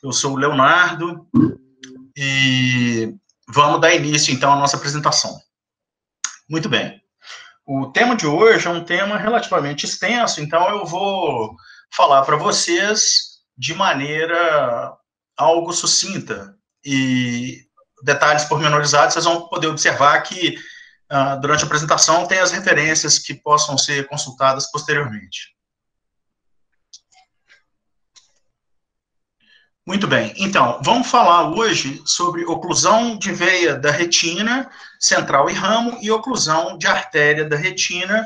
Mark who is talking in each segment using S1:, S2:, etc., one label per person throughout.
S1: Eu sou o Leonardo e vamos dar início, então, à nossa apresentação. Muito bem. O tema de hoje é um tema relativamente extenso, então eu vou falar para vocês de maneira algo sucinta. E detalhes pormenorizados, vocês vão poder observar que durante a apresentação tem as referências que possam ser consultadas posteriormente. Muito bem, então, vamos falar hoje sobre oclusão de veia da retina central e ramo e oclusão de artéria da retina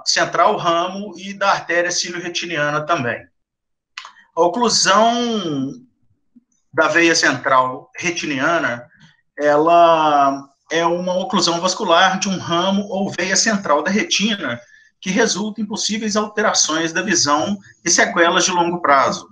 S1: central, ramo e da artéria cílio-retiniana também. A oclusão da veia central retiniana, ela é uma oclusão vascular de um ramo ou veia central da retina que resulta em possíveis alterações da visão e sequelas de longo prazo.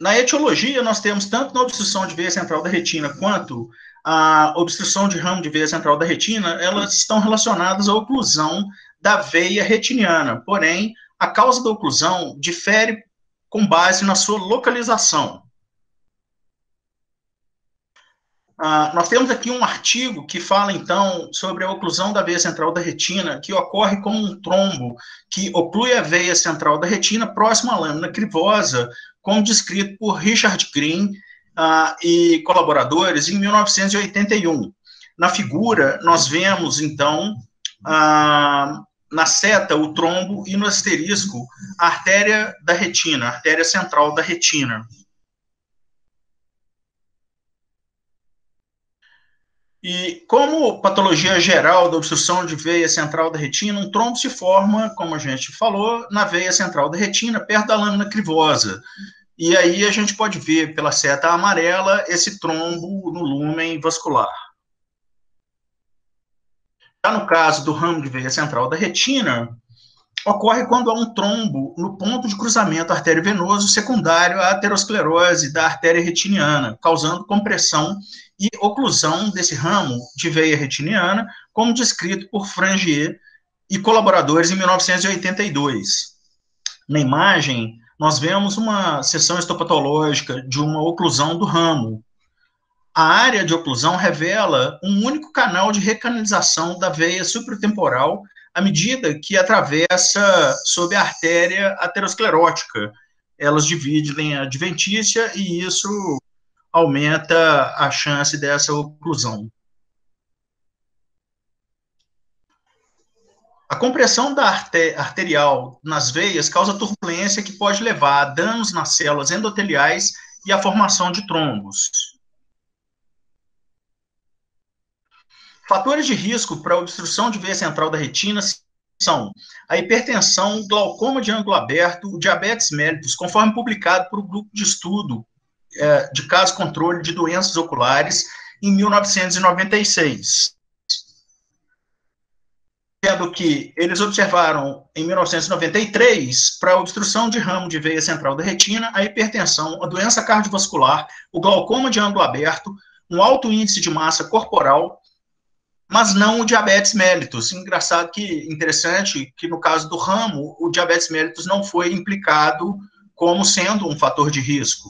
S1: Na etiologia, nós temos tanto na obstrução de veia central da retina quanto a obstrução de ramo de veia central da retina, elas estão relacionadas à oclusão da veia retiniana, porém, a causa da oclusão difere com base na sua localização. Nós temos aqui um artigo que fala, então, sobre a oclusão da veia central da retina, que ocorre como um trombo que oclui a veia central da retina próximo à lâmina crivosa, como descrito por Richard Green e colaboradores em 1981. Na figura, nós vemos, então, na seta, o trombo e no asterisco, a artéria da retina, a artéria central da retina. E como patologia geral da obstrução de veia central da retina, um trombo se forma, como a gente falou, na veia central da retina, perto da lâmina crivosa. E aí a gente pode ver pela seta amarela esse trombo no lúmen vascular. Já no caso do ramo de veia central da retina, ocorre quando há um trombo no ponto de cruzamento artério-venoso secundário à aterosclerose da artéria retiniana, causando compressão e oclusão desse ramo de veia retiniana, como descrito por Frangier e colaboradores em 1982. Na imagem, nós vemos uma seção histopatológica de uma oclusão do ramo. A área de oclusão revela um único canal de recanalização da veia supratemporal à medida que atravessa sob a artéria aterosclerótica. Elas dividem a adventícia e isso aumenta a chance dessa oclusão. A compressão da arterial nas veias causa turbulência que pode levar a danos nas células endoteliais e à formação de trombos. Fatores de risco para a obstrução de veia central da retina são a hipertensão, glaucoma de ângulo aberto, o diabetes mellitus, conforme publicado por um grupo de estudo de caso controle de doenças oculares em 1996. Sendo que eles observaram em 1993, para a obstrução de ramo de veia central da retina, a hipertensão, a doença cardiovascular, o glaucoma de ângulo aberto, um alto índice de massa corporal, mas não o diabetes mellitus. Engraçado que, interessante, que no caso do ramo, o diabetes mellitus não foi implicado como sendo um fator de risco.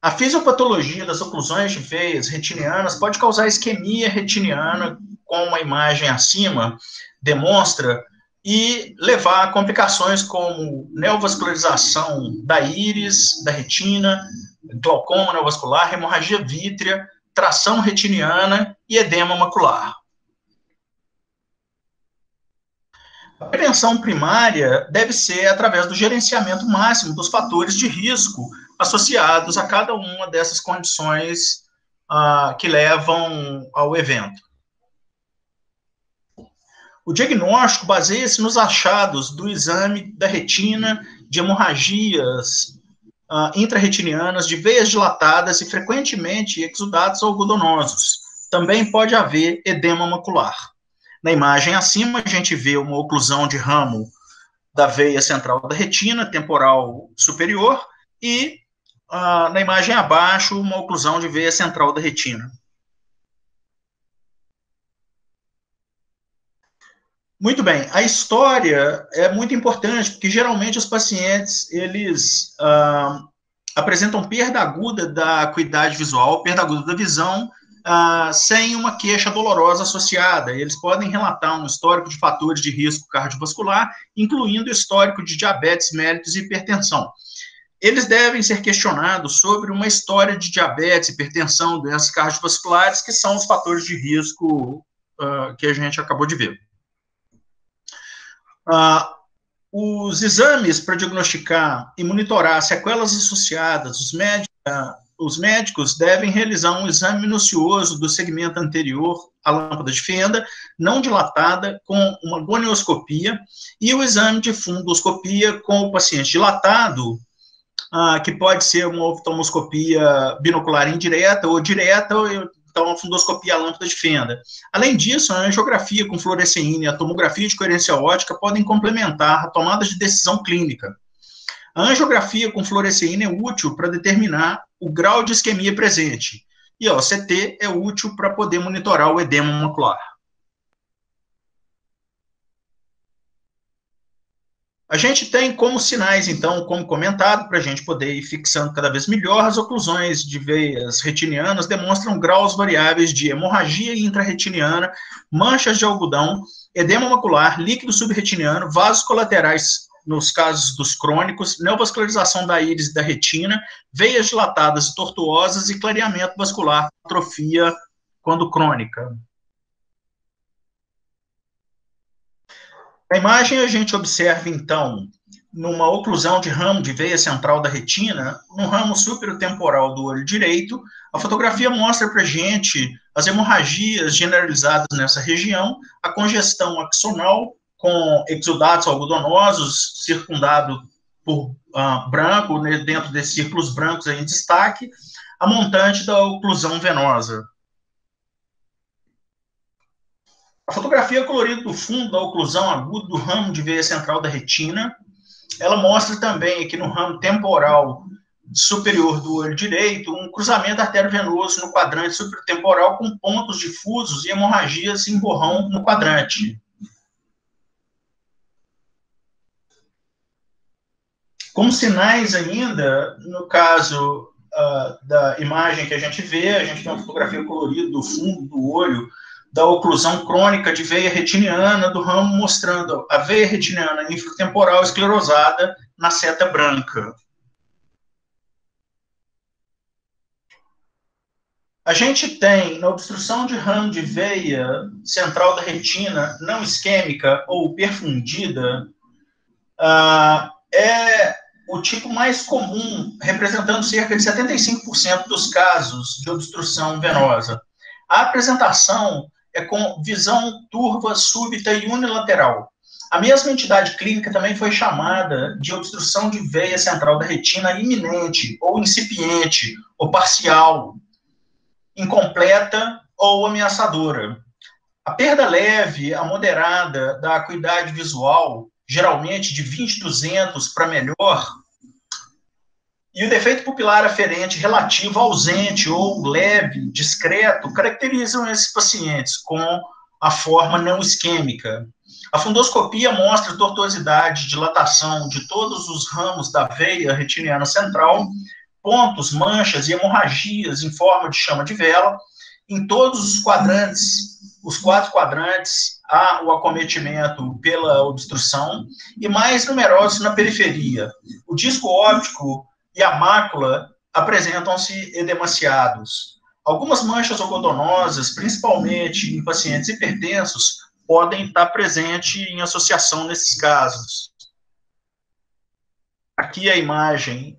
S1: A fisiopatologia das oclusões de veias retinianas pode causar isquemia retiniana, como a imagem acima demonstra, e levar a complicações como neovascularização da íris, da retina, glaucoma neovascular, hemorragia vítrea, tração retiniana e edema macular. A prevenção primária deve ser através do gerenciamento máximo dos fatores de risco associados a cada uma dessas condições que levam ao evento. O diagnóstico baseia-se nos achados do exame da retina, de hemorragias intrarretinianas, de veias dilatadas e frequentemente exudatos algodonosos. Também pode haver edema macular. Na imagem acima, a gente vê uma oclusão de ramo da veia central da retina, temporal superior, e na imagem abaixo, uma oclusão de veia central da retina. Muito bem, a história é muito importante, porque geralmente os pacientes, eles apresentam perda aguda da acuidade visual, perda aguda da visão, sem uma queixa dolorosa associada. Eles podem relatar um histórico de fatores de risco cardiovascular, incluindo histórico de diabetes mellitus e hipertensão. Eles devem ser questionados sobre uma história de diabetes, hipertensão, doenças cardiovasculares, que são os fatores de risco que a gente acabou de ver. Os exames para diagnosticar e monitorar sequelas associadas, os médicos devem realizar um exame minucioso do segmento anterior à lâmpada de fenda, não dilatada, com uma gonioscopia, e o exame de fundoscopia com o paciente dilatado, que pode ser uma oftalmoscopia binocular indireta ou direta, então a fundoscopia à lâmpada de fenda. Além disso, a angiografia com fluoresceína e a tomografia de coerência óptica podem complementar a tomada de decisão clínica. A angiografia com fluoresceína é útil para determinar o grau de isquemia presente, e a OCT é útil para poder monitorar o edema macular. A gente tem como sinais, então, como comentado, para a gente poder ir fixando cada vez melhor, as oclusões de veias retinianas demonstram graus variáveis de hemorragia intrarretiniana, manchas de algodão, edema macular, líquido subretiniano, vasos colaterais, nos casos dos crônicos, neovascularização da íris e da retina, veias dilatadas e tortuosas e clareamento vascular, atrofia quando crônica. Na imagem, a gente observa, então, numa oclusão de ramo de veia central da retina, no ramo superotemporal do olho direito, a fotografia mostra para a gente as hemorragias generalizadas nessa região, a congestão axonal com exudatos algodonosos, circundado por branco, né, dentro desses círculos brancos aí em destaque, a montante da oclusão venosa. A fotografia colorida do fundo da oclusão aguda do ramo de veia central da retina, ela mostra também aqui no ramo temporal superior do olho direito um cruzamento arteriovenoso no quadrante supratemporal com pontos difusos e hemorragias em borrão no quadrante. Como sinais ainda, no caso da imagem que a gente vê, a gente tem uma fotografia colorida do fundo do olho, da oclusão crônica de veia retiniana do ramo, mostrando a veia retiniana infratemporal esclerosada na seta branca. A gente tem, na obstrução de ramo de veia central da retina não isquêmica ou perfundida, é o tipo mais comum, representando cerca de 75% dos casos de obstrução venosa. A apresentação é com visão turva, súbita e unilateral. A mesma entidade clínica também foi chamada de obstrução de veia central da retina iminente, ou incipiente, ou parcial, incompleta ou ameaçadora. A perda leve a moderada da acuidade visual, geralmente de 20/200 para melhor, e o defeito pupilar aferente relativo ausente ou leve, discreto, caracterizam esses pacientes com a forma não isquêmica. A fundoscopia mostra tortuosidade, dilatação de todos os ramos da veia retiniana central, pontos, manchas e hemorragias em forma de chama de vela. Em todos os quadrantes, os 4 quadrantes, há o acometimento pela obstrução, e mais numerosos na periferia. O disco óptico e a mácula apresentam-se edemaciados. Algumas manchas algodonosas, principalmente em pacientes hipertensos, podem estar presentes em associação nesses casos. Aqui a imagem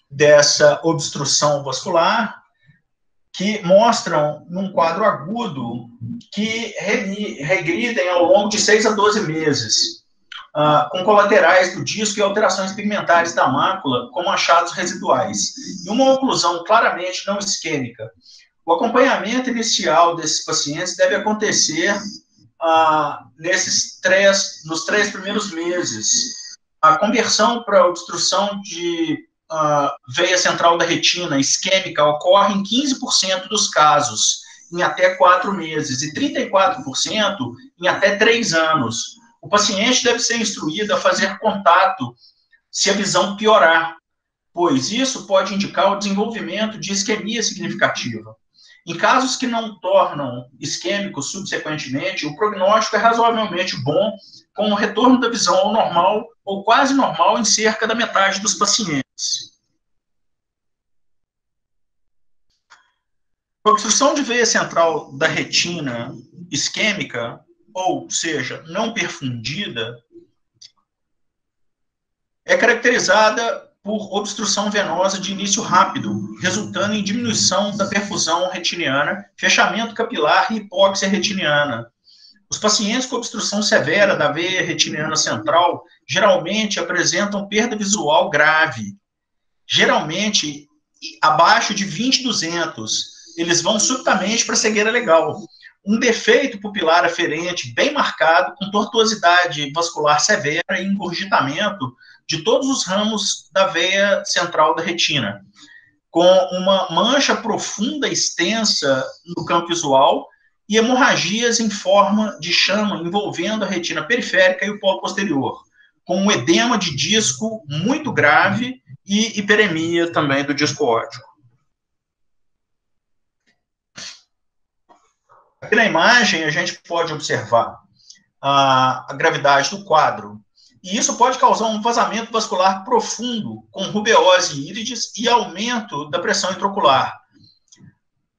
S1: dessa obstrução vascular, que mostram, num quadro agudo, que regridem ao longo de 6 a 12 meses, com colaterais do disco e alterações pigmentares da mácula, como achados residuais, e uma oclusão claramente não isquêmica. O acompanhamento inicial desses pacientes deve acontecer nos 3 primeiros meses. A conversão para obstrução de veia central da retina isquêmica ocorre em 15% dos casos, em até 4 meses, e 34% em até 3 anos. O paciente deve ser instruído a fazer contato se a visão piorar, pois isso pode indicar o desenvolvimento de isquemia significativa. Em casos que não tornam isquêmicos subsequentemente, o prognóstico é razoavelmente bom, com o retorno da visão ao normal ou quase normal em cerca da metade dos pacientes. A obstrução de veia central da retina isquêmica, ou seja, não perfundida, é caracterizada por obstrução venosa de início rápido, resultando em diminuição da perfusão retiniana, fechamento capilar e hipóxia retiniana. Os pacientes com obstrução severa da veia retiniana central geralmente apresentam perda visual grave. Geralmente, abaixo de 20/200, eles vão subitamente para a cegueira legal. Um defeito pupilar aferente bem marcado, com tortuosidade vascular severa e engurgitamento de todos os ramos da veia central da retina, com uma mancha profunda extensa no campo visual e hemorragias em forma de chama envolvendo a retina periférica e o polo posterior, com um edema de disco muito grave e hiperemia também do disco óptico. Aqui na imagem a gente pode observar a gravidade do quadro, e isso pode causar um vazamento vascular profundo, com rubeose íris e aumento da pressão intraocular.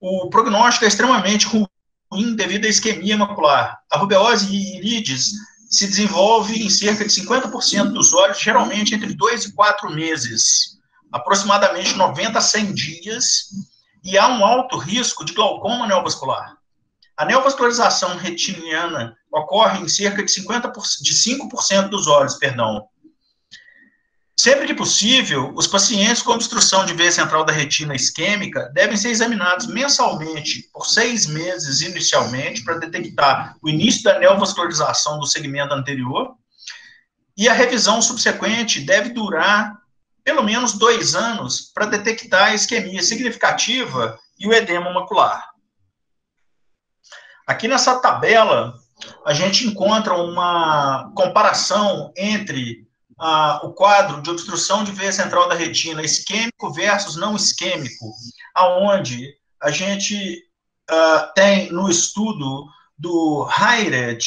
S1: O prognóstico é extremamente ruim devido à isquemia macular. A rubeose íris se desenvolve em cerca de 50% dos olhos, geralmente entre 2 e 4 meses, aproximadamente 90 a 100 dias, e há um alto risco de glaucoma neovascular. A neovascularização retiniana ocorre em cerca de 5% dos olhos, Sempre que possível, os pacientes com obstrução de veia central da retina isquêmica devem ser examinados mensalmente por 6 meses inicialmente para detectar o início da neovascularização do segmento anterior, e a revisão subsequente deve durar pelo menos 2 anos para detectar a isquemia significativa e o edema macular. Aqui nessa tabela, a gente encontra uma comparação entre o quadro de obstrução de veia central da retina isquêmico versus não isquêmico, aonde a gente tem no estudo do Hayred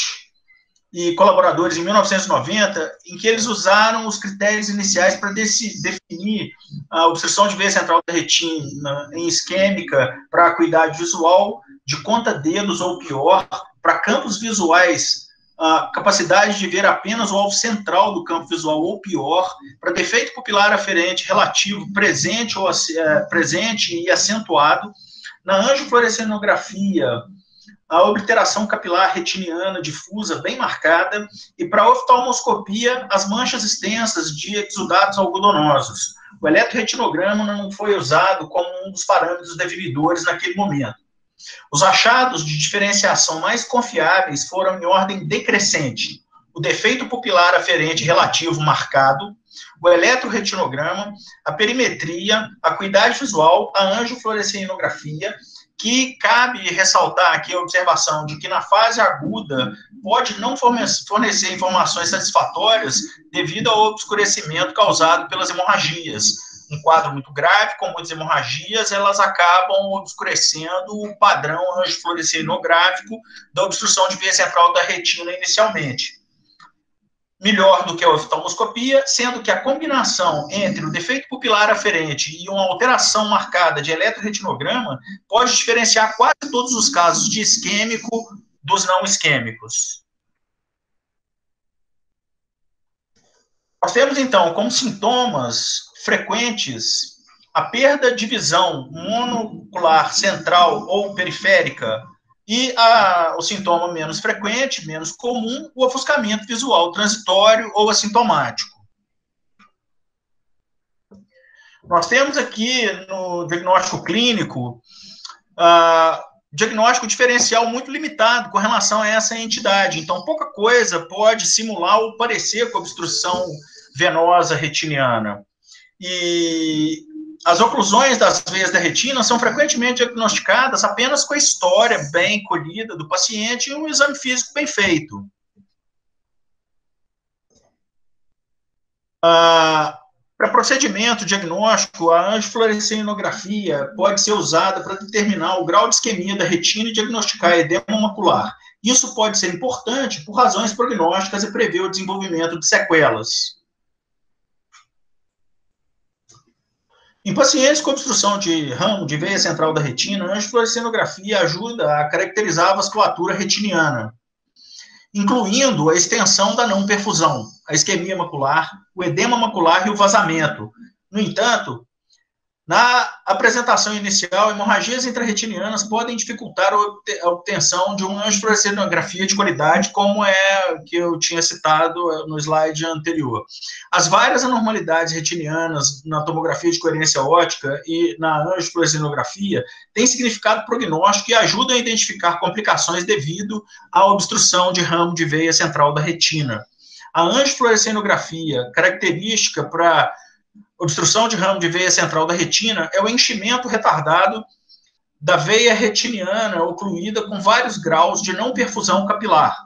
S1: e colaboradores em 1990, em que eles usaram os critérios iniciais para definir a obstrução de veia central da retina em isquêmica para acuidade visual, de conta-dedos ou pior, para campos visuais, a capacidade de ver apenas o alvo central do campo visual ou pior, para defeito pupilar aferente relativo presente e acentuado, na angiofluorescenografia, a obliteração capilar retiniana difusa bem marcada, e para a oftalmoscopia, as manchas extensas de exudados algodonosos. O eletroretinograma não foi usado como um dos parâmetros definidores naquele momento. Os achados de diferenciação mais confiáveis foram em ordem decrescente: o defeito pupilar aferente relativo marcado, o eletroretinograma, a perimetria, a acuidade visual, a angiofluorescenografia, que cabe ressaltar aqui a observação de que na fase aguda pode não fornecer informações satisfatórias devido ao obscurecimento causado pelas hemorragias. Um quadro muito grave, com muitas hemorragias, elas acabam obscurecendo o padrão angiofluorescenográfico da obstrução de veia central da retina inicialmente. Melhor do que a oftalmoscopia, sendo que a combinação entre o defeito pupilar aferente e uma alteração marcada de eletroretinograma pode diferenciar quase todos os casos de isquêmico dos não isquêmicos. Nós temos, então, como sintomas frequentes a perda de visão monocular central ou periférica, e o sintoma menos frequente, menos comum, o ofuscamento visual transitório ou assintomático. Nós temos aqui no diagnóstico clínico diagnóstico diferencial muito limitado com relação a essa entidade. Então, pouca coisa pode simular ou parecer com obstrução venosa retiniana. E as oclusões das veias da retina são frequentemente diagnosticadas apenas com a história bem colhida do paciente e um exame físico bem feito. Para procedimento diagnóstico, a angiofluorescenografia pode ser usada para determinar o grau de isquemia da retina e diagnosticar edema macular. Isso pode ser importante por razões prognósticas e prever o desenvolvimento de sequelas. Em pacientes com obstrução de ramo de veia central da retina, a angiofluorescenografia ajuda a caracterizar a vasculatura retiniana, incluindo a extensão da não perfusão, a isquemia macular, o edema macular e o vazamento. No entanto, na apresentação inicial, hemorragias intrarretinianas podem dificultar a obtenção de uma angiofluorescenografia de qualidade, como é que eu tinha citado no slide anterior. As várias anormalidades retinianas na tomografia de coerência óptica e na angiofluorescenografia têm significado prognóstico e ajudam a identificar complicações devido à obstrução de ramo de veia central da retina. A angiofluorescenografia, característica para obstrução de ramo de veia central da retina, é o enchimento retardado da veia retiniana ocluída com vários graus de não perfusão capilar.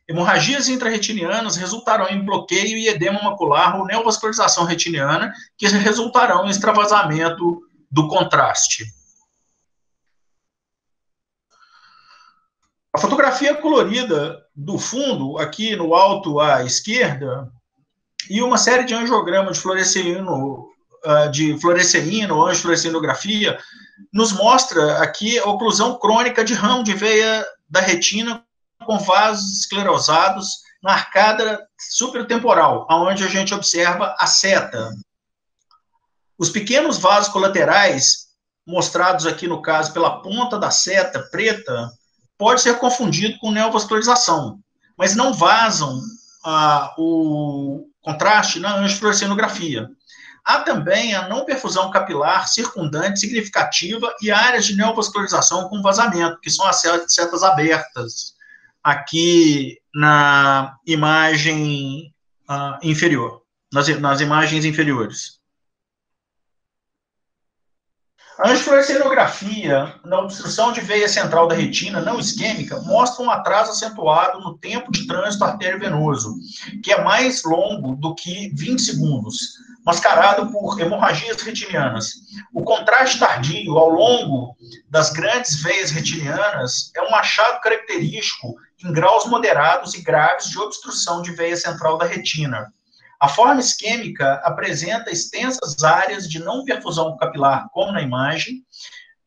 S1: Hemorragias intrarretinianas resultarão em bloqueio e edema macular ou neovascularização retiniana, que resultarão em extravasamento do contraste. A fotografia colorida do fundo, aqui no alto à esquerda, e uma série de angiogramas de fluoresceína ou angiofluorescenografia nos mostra aqui a oclusão crônica de ramo de veia da retina com vasos esclerosados na arcada supratemporal, onde a gente observa a seta. Os pequenos vasos colaterais, mostrados aqui no caso pela ponta da seta preta, pode ser confundido com neovascularização, mas não vazam o contraste na angiofluorescenografia. Há também a não perfusão capilar circundante significativa e áreas de neovascularização com vazamento, que são as setas abertas, aqui na imagem inferior, nas imagens inferiores. A angiofluorescenografia na obstrução de veia central da retina não isquêmica mostra um atraso acentuado no tempo de trânsito arteriovenoso, que é mais longo do que 20 segundos, mascarado por hemorragias retinianas. O contraste tardio ao longo das grandes veias retinianas é um achado característico em graus moderados e graves de obstrução de veia central da retina. A forma isquêmica apresenta extensas áreas de não perfusão capilar, como na imagem,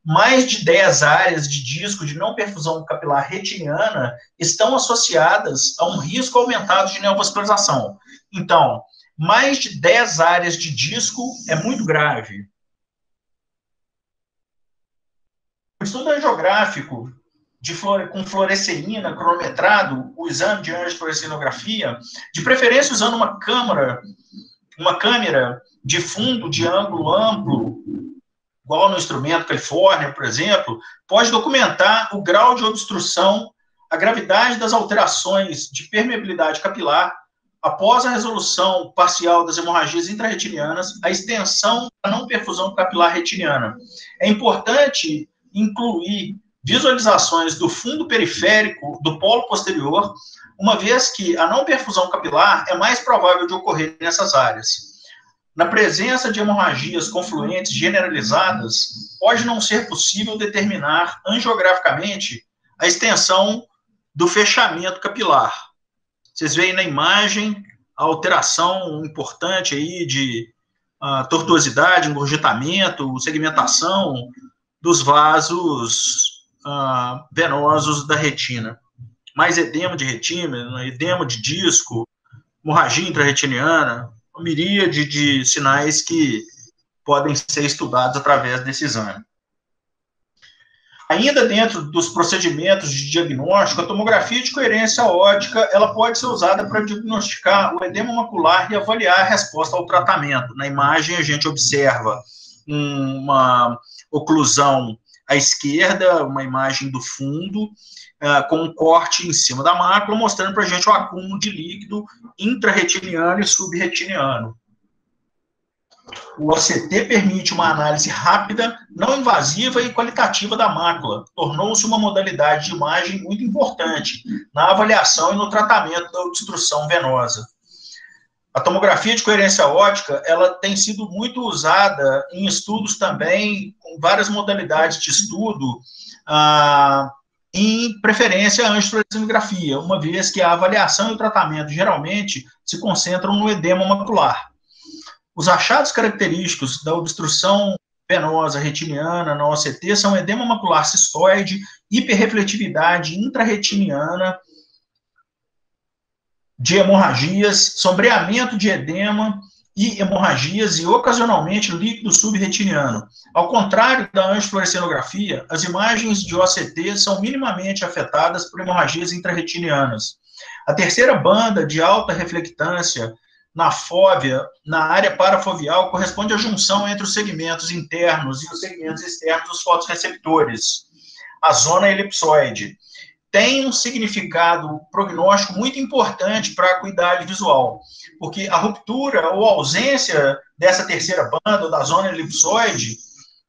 S1: mais de 10 áreas de disco de não perfusão capilar retiniana estão associadas a um risco aumentado de neovascularização. Então, mais de 10 áreas de disco é muito grave. O estudo angiográfico com fluoresceína cronometrado, o exame de angiofluorescenografia, de preferência usando uma câmera de fundo de ângulo amplo, igual no instrumento Califórnia, por exemplo, pode documentar o grau de obstrução, a gravidade das alterações de permeabilidade capilar, após a resolução parcial das hemorragias intrarretinianas, a extensão da não perfusão capilar retiniana. É importante incluir visualizações do fundo periférico do polo posterior, uma vez que a não perfusão capilar é mais provável de ocorrer nessas áreas. Na presença de hemorragias confluentes generalizadas, pode não ser possível determinar angiograficamente a extensão do fechamento capilar. Vocês veem na imagem a alteração importante aí de tortuosidade, engurgitamento, segmentação dos vasos venosos da retina. Mais edema de retina, edema de disco, hemorragia intrarretiniana, uma miríade de sinais que podem ser estudados através desse exame. Ainda dentro dos procedimentos de diagnóstico, a tomografia de coerência óptica ela pode ser usada para diagnosticar o edema macular e avaliar a resposta ao tratamento. Na imagem, a gente observa uma oclusão à esquerda, uma imagem do fundo, com um corte em cima da mácula, mostrando para a gente o acúmulo de líquido intrarretiniano e subretiniano. O OCT permite uma análise rápida, não invasiva e qualitativa da mácula. Tornou-se uma modalidade de imagem muito importante na avaliação e no tratamento da obstrução venosa. A tomografia de coerência óptica, ela tem sido muito usada em estudos também, com várias modalidades de estudo, em preferência a angiofluorescilografia, uma vez que a avaliação e o tratamento geralmente se concentram no edema macular. Os achados característicos da obstrução venosa retiniana na OCT são edema macular cistoide, hiperrefletividade intrarretiniana, de hemorragias, sombreamento de edema e hemorragias e, ocasionalmente, líquido subretiniano. Ao contrário da angiofluorescilografia, as imagens de OCT são minimamente afetadas por hemorragias intrarretinianas. A terceira banda de alta reflectância na fóvea, na área parafoveal, corresponde à junção entre os segmentos internos e os segmentos externos dos fotorreceptores, a zona elipsoide. Tem um significado prognóstico muito importante para a acuidade visual, porque a ruptura ou ausência dessa terceira banda, da zona elipsoide,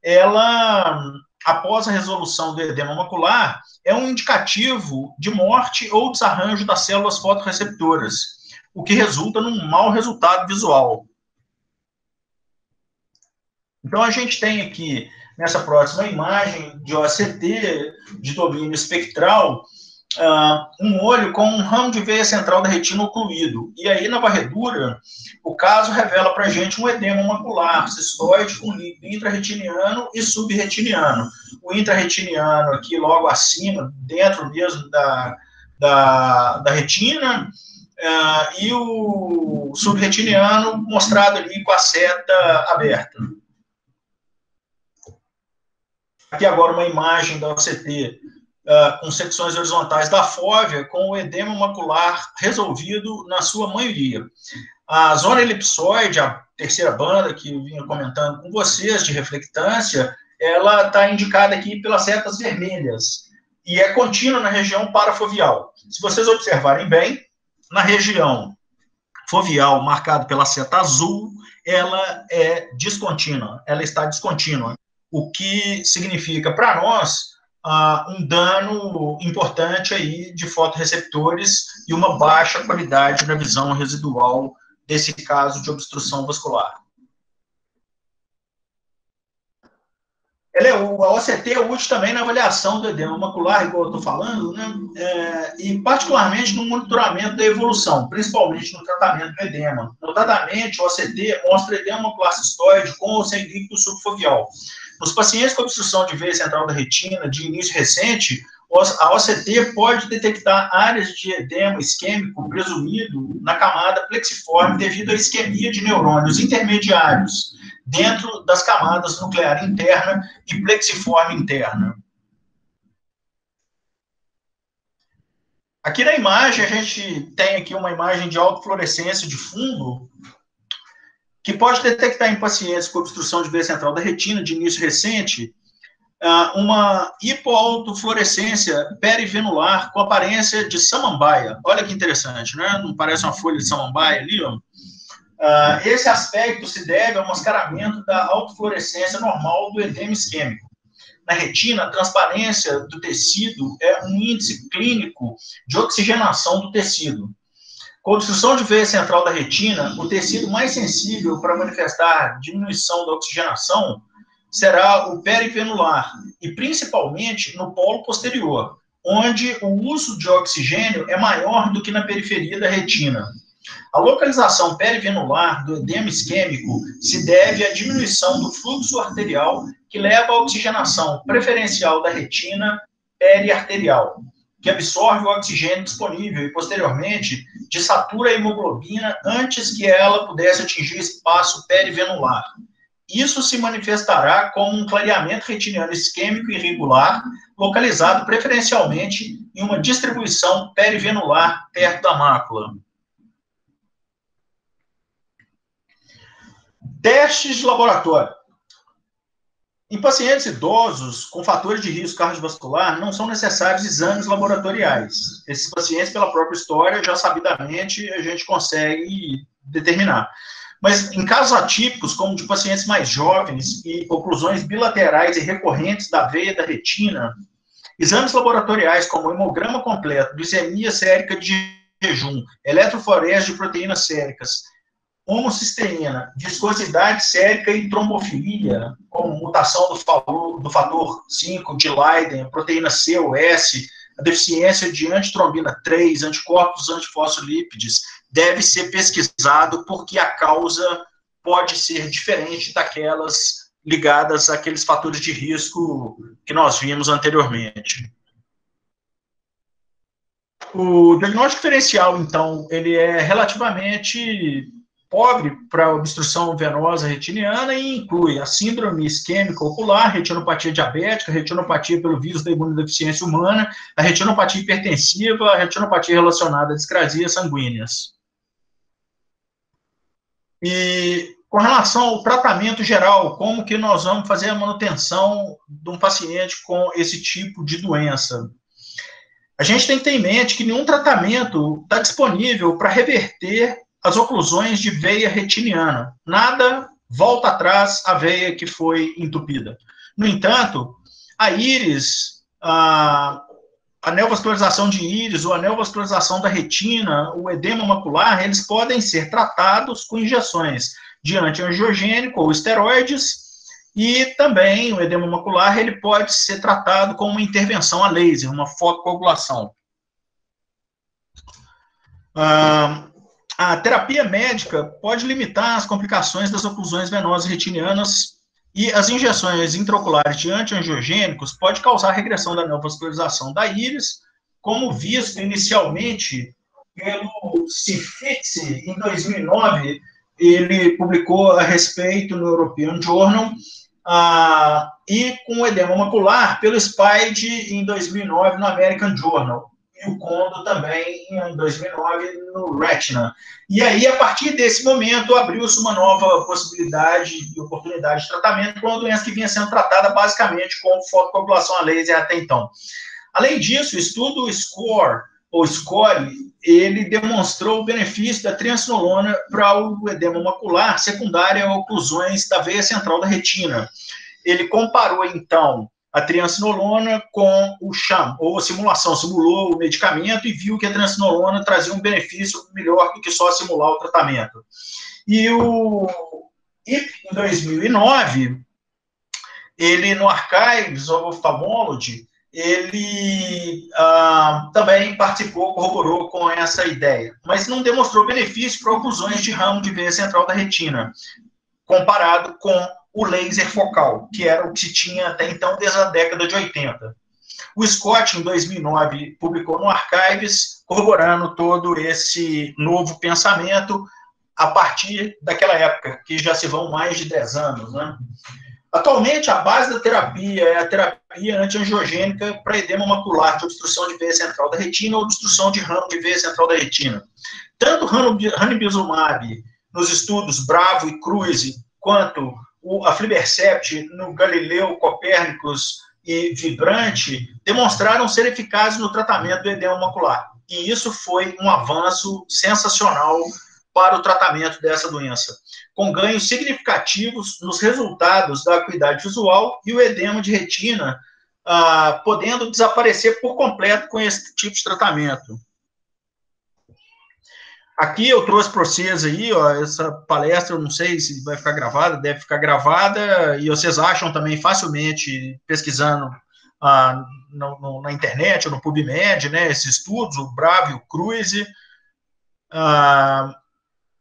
S1: ela, após a resolução do edema macular, é um indicativo de morte ou desarranjo das células fotorreceptoras, o que resulta num mau resultado visual. Então, a gente tem aqui, nessa próxima imagem de OCT de domínio espectral, um olho com um ramo de veia central da retina ocluído. E aí, na varredura, o caso revela para a gente um edema macular cistoide com líquido intrarretiniano e subretiniano. O intrarretiniano aqui logo acima, dentro mesmo da retina, e o subretiniano mostrado ali com a seta aberta. Aqui agora uma imagem da OCT com secções horizontais da fóvea com o edema macular resolvido na sua maioria. A zona elipsoide, a terceira banda que eu vinha comentando com vocês, de reflectância, ela está indicada aqui pelas setas vermelhas e é contínua na região parafoveal. Se vocês observarem bem, na região foveal, marcada pela seta azul, ela é descontínua, ela está descontínua, o que significa para nós um dano importante aí de fotorreceptores e uma baixa qualidade na visão residual desse caso de obstrução vascular. A OCT é útil também na avaliação do edema macular, igual eu estou falando, né? E particularmente no monitoramento da evolução, principalmente no tratamento do edema. Notadamente, o OCT mostra edema macular cistoide com ou sem líquido subfoveal. Nos pacientes com obstrução de veia central da retina de início recente, a OCT pode detectar áreas de edema isquêmico presumido na camada plexiforme devido à isquemia de neurônios intermediários dentro das camadas nuclear interna e plexiforme interna. Aqui na imagem, a gente tem aqui uma imagem de autofluorescência de fundo, que pode detectar em pacientes com obstrução de veia central da retina de início recente uma hipoautofluorescência perivenular com aparência de samambaia. Olha que interessante, né? Não parece uma folha de samambaia ali, ó? Esse aspecto se deve ao mascaramento da autofluorescência normal do edema isquêmico. Na retina, a transparência do tecido é um índice clínico de oxigenação do tecido. Com a obstrução de veia central da retina, o tecido mais sensível para manifestar diminuição da oxigenação será o perivenular, e principalmente no polo posterior, onde o uso de oxigênio é maior do que na periferia da retina. A localização perivenular do edema isquêmico se deve à diminuição do fluxo arterial que leva à oxigenação preferencial da retina periarterial, que absorve o oxigênio disponível e, posteriormente, desatura a hemoglobina antes que ela pudesse atingir o espaço perivenular. Isso se manifestará como um clareamento retiniano isquêmico irregular, localizado preferencialmente em uma distribuição perivenular perto da mácula. Testes de laboratório. Em pacientes idosos com fatores de risco cardiovascular, não são necessários exames laboratoriais. Esses pacientes, pela própria história, já sabidamente, a gente consegue determinar. Mas em casos atípicos, como de pacientes mais jovens e oclusões bilaterais e recorrentes da veia e da retina, exames laboratoriais como hemograma completo, glicemia sérica de jejum, eletroforese de proteínas séricas, homocisteína, viscosidade sérica e trombofilia, como mutação do fator 5 de Leiden, proteína C ou S, a deficiência de antitrombina 3, anticorpos antifosfolípides, deve ser pesquisado porque a causa pode ser diferente daquelas ligadas àqueles fatores de risco que nós vimos anteriormente. O diagnóstico diferencial, então, ele é relativamente pobre para obstrução venosa retiniana e inclui a síndrome isquêmica ocular, retinopatia diabética, retinopatia pelo vírus da imunodeficiência humana, a retinopatia hipertensiva, a retinopatia relacionada a discrasias sanguíneas. E com relação ao tratamento geral, como que nós vamos fazer a manutenção de um paciente com esse tipo de doença? A gente tem que ter em mente que nenhum tratamento está disponível para reverter as oclusões de veia retiniana. Nada volta atrás a veia que foi entupida. No entanto, a íris, a neovascularização de íris, ou a neovascularização da retina, o edema macular, eles podem ser tratados com injeções de antiangiogênico ou esteroides, e também o edema macular ele pode ser tratado com uma intervenção a laser, uma fotocoagulação. A terapia médica pode limitar as complicações das oclusões venosas retinianas e as injeções intraoculares de antiangiogênicos pode causar regressão da neovascularização da íris, como visto inicialmente pelo Cifix em 2009, ele publicou a respeito no European Journal, e com o edema macular pelo Spide em 2009 no American Journal, e o Kondo também em 2009 no Retina. E aí, a partir desse momento, abriu-se uma nova possibilidade e oportunidade de tratamento para uma doença que vinha sendo tratada basicamente com fotocoagulação a laser até então. Além disso, o estudo SCORE, ou SCORE, ele demonstrou o benefício da triancinolona para o edema macular secundário a oclusões da veia central da retina. Ele comparou, então, a triancinolona com o sham, ou a simulação, simulou o medicamento e viu que a triancinolona trazia um benefício melhor do que só simular o tratamento. E o IP, em 2009, ele, no Archives of Ophthalmology, ele também participou, corroborou com essa ideia, mas não demonstrou benefício para oclusões de ramo de veia central da retina, comparado com o laser focal, que era o que se tinha até então desde a década de 80. O Scott, em 2009, publicou no Archives, corroborando todo esse novo pensamento a partir daquela época, que já se vão mais de 10 anos, né? Atualmente, a base da terapia é a terapia antiangiogênica para edema macular de obstrução de veia central da retina ou obstrução de ramo de veia central da retina. Tanto ranibizumab nos estudos Bravo e Cruise, quanto o aflibercept no Galileu, Copérnicus e Vibrante, demonstraram ser eficazes no tratamento do edema macular. E isso foi um avanço sensacional para o tratamento dessa doença, com ganhos significativos nos resultados da acuidade visual e o edema de retina podendo desaparecer por completo com esse tipo de tratamento. Aqui eu trouxe para vocês aí, ó, essa palestra, eu não sei se vai ficar gravada, deve ficar gravada, e vocês acham também facilmente, pesquisando na internet ou no PubMed, né, esses estudos, o Bravo e o Cruise,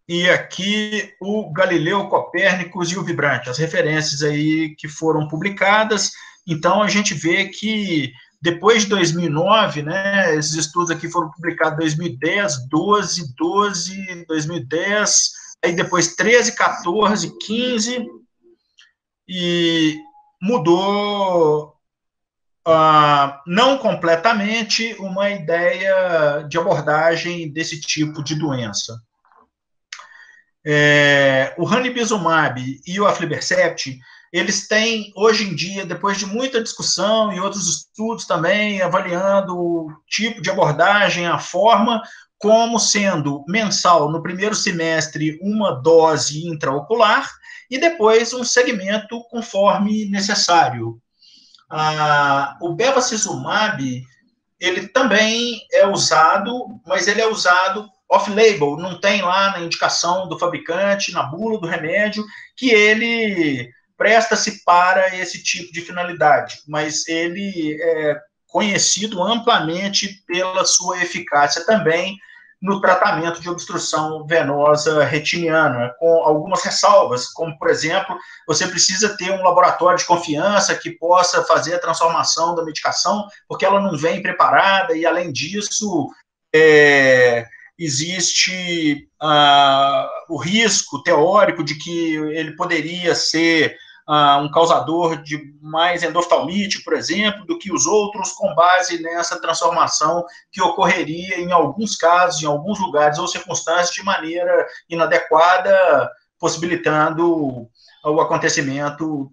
S1: e aqui o Galileu, Copérnicus e o Vibrante, as referências aí que foram publicadas. Então, a gente vê que depois de 2009, né, esses estudos aqui foram publicados em 2010, 12, 2010, aí depois 13, 14, 15, e mudou, não completamente, uma ideia de abordagem desse tipo de doença. O ranibizumab e o aflibercept, eles têm, hoje em dia, depois de muita discussão e outros estudos também, avaliando o tipo de abordagem, a forma, como sendo mensal no primeiro semestre uma dose intraocular e depois um segmento conforme necessário. O bevacizumab, ele também é usado, mas ele é usado off-label, não tem lá na indicação do fabricante, na bula do remédio, que ele presta-se para esse tipo de finalidade, mas ele é conhecido amplamente pela sua eficácia também no tratamento de obstrução venosa retiniana, com algumas ressalvas, como, por exemplo, você precisa ter um laboratório de confiança que possa fazer a transformação da medicação, porque ela não vem preparada, e, além disso, existe o risco teórico de que ele poderia ser um causador de mais endoftalmite, por exemplo, do que os outros, com base nessa transformação que ocorreria em alguns casos, em alguns lugares ou circunstâncias, de maneira inadequada, possibilitando o acontecimento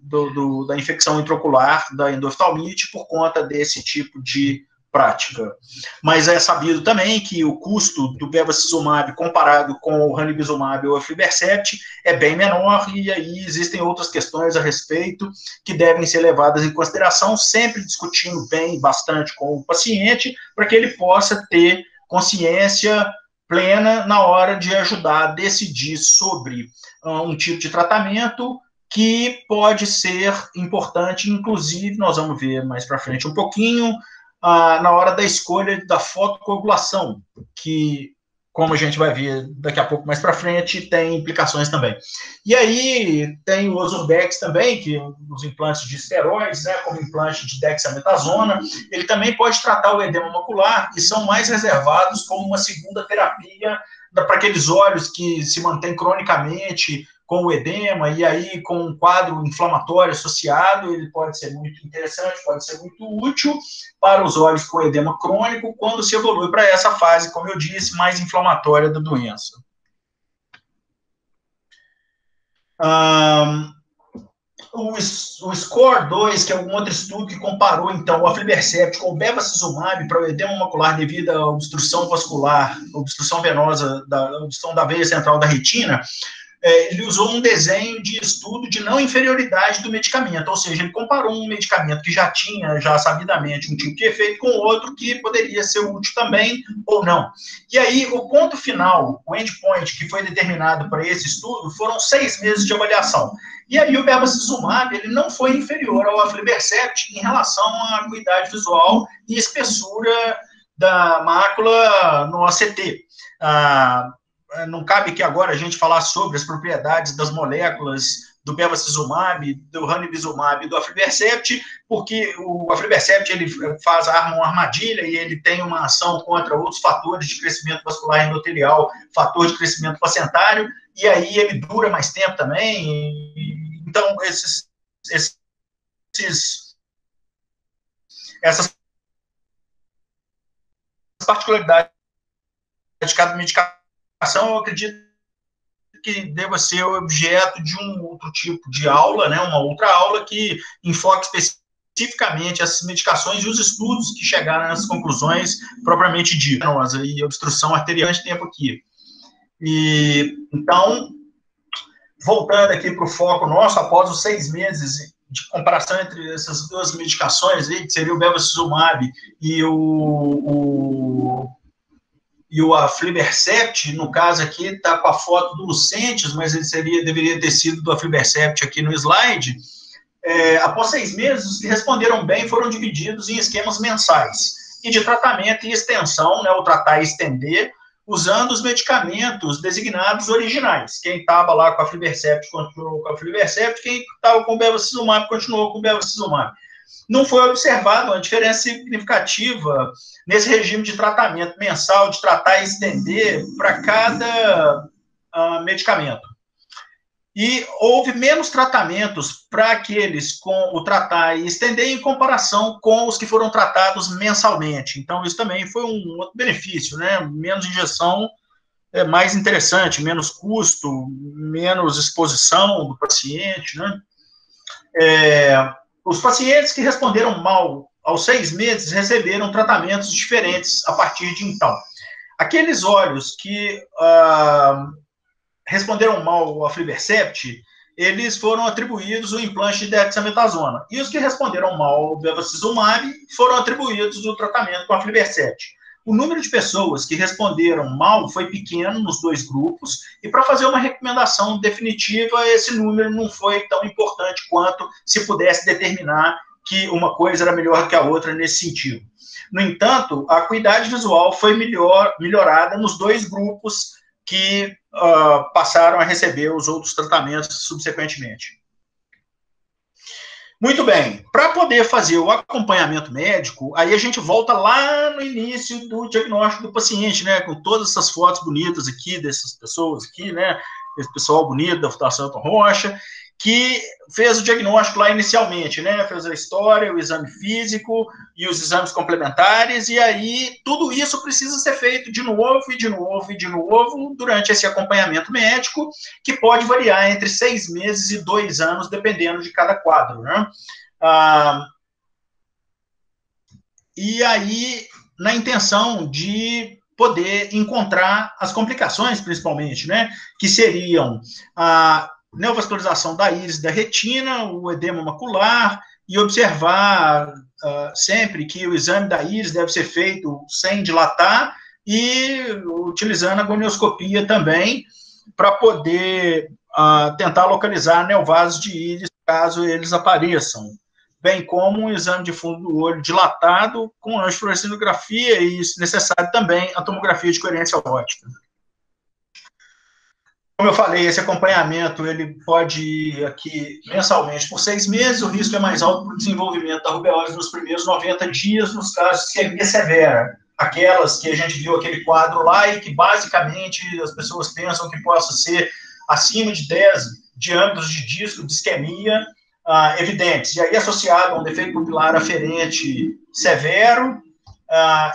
S1: da infecção intraocular, da endoftalmite, por conta desse tipo de prática. Mas é sabido também que o custo do bevacizumab comparado com o ranibizumab ou aflibercept é bem menor, e aí existem outras questões a respeito que devem ser levadas em consideração, sempre discutindo bem, bastante com o paciente, para que ele possa ter consciência plena na hora de ajudar a decidir sobre um tipo de tratamento que pode ser importante, inclusive, nós vamos ver mais para frente um pouquinho, na hora da escolha da fotocoagulação, que, como a gente vai ver daqui a pouco mais para frente, tem implicações também. E aí tem o Ozurdex também, que os implantes de esteroides, né, como implante de dexametasona, ele também pode tratar o edema macular, e são mais reservados como uma segunda terapia para aqueles olhos que se mantêm cronicamente com o edema, e aí com um quadro inflamatório associado, ele pode ser muito interessante, pode ser muito útil para os olhos com edema crônico, quando se evolui para essa fase, como eu disse, mais inflamatória da doença. O SCORE-2, que é um outro estudo que comparou, então, o aflibercept com o bevacizumab para o edema macular devido à obstrução vascular, obstrução venosa, obstrução da veia central da retina, ele usou um desenho de estudo de não inferioridade do medicamento, ou seja, ele comparou um medicamento que já tinha, já sabidamente, um tipo de efeito com outro que poderia ser útil também ou não. E aí, o ponto final, o endpoint que foi determinado para esse estudo, foram 6 meses de avaliação. E aí, o bevacizumab, ele não foi inferior ao aflibercept em relação à acuidade visual e espessura da mácula no ACT. Não cabe aqui agora a gente falar sobre as propriedades das moléculas do bevacizumab, do ranibizumab e do aflibercept, porque o aflibercept ele arma uma armadilha e ele tem uma ação contra outros fatores de crescimento vascular endotelial, fator de crescimento placentário, e aí ele dura mais tempo também. Então, essas particularidades de cada medicação, eu acredito que deva ser objeto de um outro tipo de aula, né, uma outra aula que enfoque especificamente essas medicações e os estudos que chegaram nessas conclusões propriamente ditas, e obstrução arterial de tempo aqui. E, então, voltando aqui para o foco nosso, após os 6 meses de comparação entre essas duas medicações, que seria o bevacizumab e o aflibercept, no caso aqui, está com a foto do Lucentis, mas ele deveria ter sido do aflibercept aqui no slide. Após 6 meses, os que responderam bem foram divididos em esquemas mensais, e de tratamento e extensão, né, o tratar e estender, usando os medicamentos designados originais. Quem estava lá com a aflibercept continuou com a aflibercept, quem estava com o bevacizumab continuou com o bevacizumab. Não foi observada uma diferença significativa nesse regime de tratamento mensal, de tratar e estender para cada medicamento. E houve menos tratamentos para aqueles com o tratar e estender em comparação com os que foram tratados mensalmente. Então, isso também foi um outro benefício, né? Menos injeção é mais interessante, menos custo, menos exposição do paciente, né? Os pacientes que responderam mal aos 6 meses receberam tratamentos diferentes a partir de então. Aqueles olhos que responderam mal ao aflibercept, eles foram atribuídos o implante de dexametasona. E os que responderam mal ao bevacizumab foram atribuídos o tratamento com aflibercept. O número de pessoas que responderam mal foi pequeno nos dois grupos, e para fazer uma recomendação definitiva, esse número não foi tão importante quanto se pudesse determinar que uma coisa era melhor que a outra nesse sentido. No entanto, a acuidade visual foi melhorada nos dois grupos que passaram a receber os outros tratamentos subsequentemente. Muito bem, para poder fazer o acompanhamento médico, aí a gente volta lá no início do diagnóstico do paciente, né, com todas essas fotos bonitas aqui, dessas pessoas aqui, né, esse pessoal bonito da Fundação Elton Rocha, que fez o diagnóstico lá inicialmente, né, fez a história, o exame físico e os exames complementares, e aí tudo isso precisa ser feito de novo e de novo e de novo durante esse acompanhamento médico, que pode variar entre 6 meses e 2 anos, dependendo de cada quadro, né? E aí, na intenção de poder encontrar as complicações, principalmente, né, que seriam a neovascularização da íris, da retina, o edema macular, e observar sempre que o exame da íris deve ser feito sem dilatar e utilizando a gonioscopia também para poder tentar localizar neovasos de íris caso eles apareçam, bem como um exame de fundo do olho dilatado com angiofluorescilografia e, se necessário, também a tomografia de coerência óptica. Como eu falei, esse acompanhamento ele pode ir aqui mensalmente por 6 meses, o risco é mais alto para o desenvolvimento da rubeolose nos primeiros 90 dias, nos casos de isquemia severa, aquelas que a gente viu aquele quadro lá e que basicamente as pessoas pensam que possa ser acima de 10 diâmetros de disco de isquemia evidentes, e aí associado a um defeito pupilar aferente severo,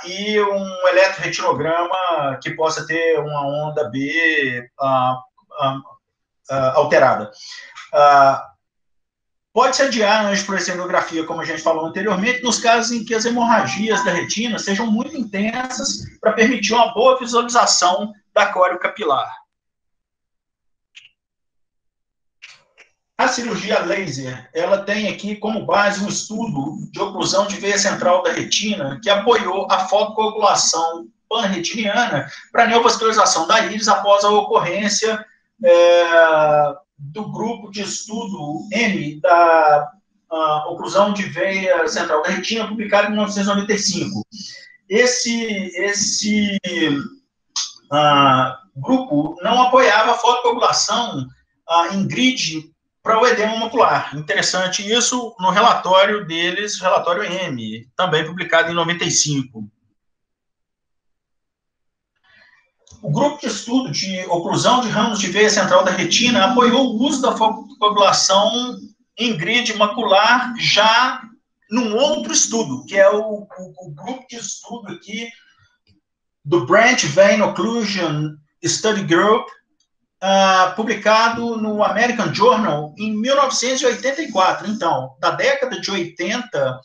S1: e um eletroretinograma que possa ter uma onda B alterada. Pode-se adiar a angiofluorescilografia, como a gente falou anteriormente, nos casos em que as hemorragias da retina sejam muito intensas para permitir uma boa visualização da córeo capilar. A cirurgia laser, ela tem aqui como base um estudo de oclusão de veia central da retina que apoiou a fotocoagulação panretiniana para neovascularização da íris após a ocorrência do grupo de estudo M da oclusão de veia central da retina, publicado em 1995. Esse grupo não apoiava a fotocoagulação em grid para o edema macular. Interessante isso no relatório deles, relatório M, também publicado em 95. O grupo de estudo de oclusão de ramos de veia central da retina apoiou o uso da fotocoagulação em grid macular já num outro estudo, que é o grupo de estudo aqui do Branch Vein Occlusion Study Group, publicado no American Journal em 1984. Então, da década de 80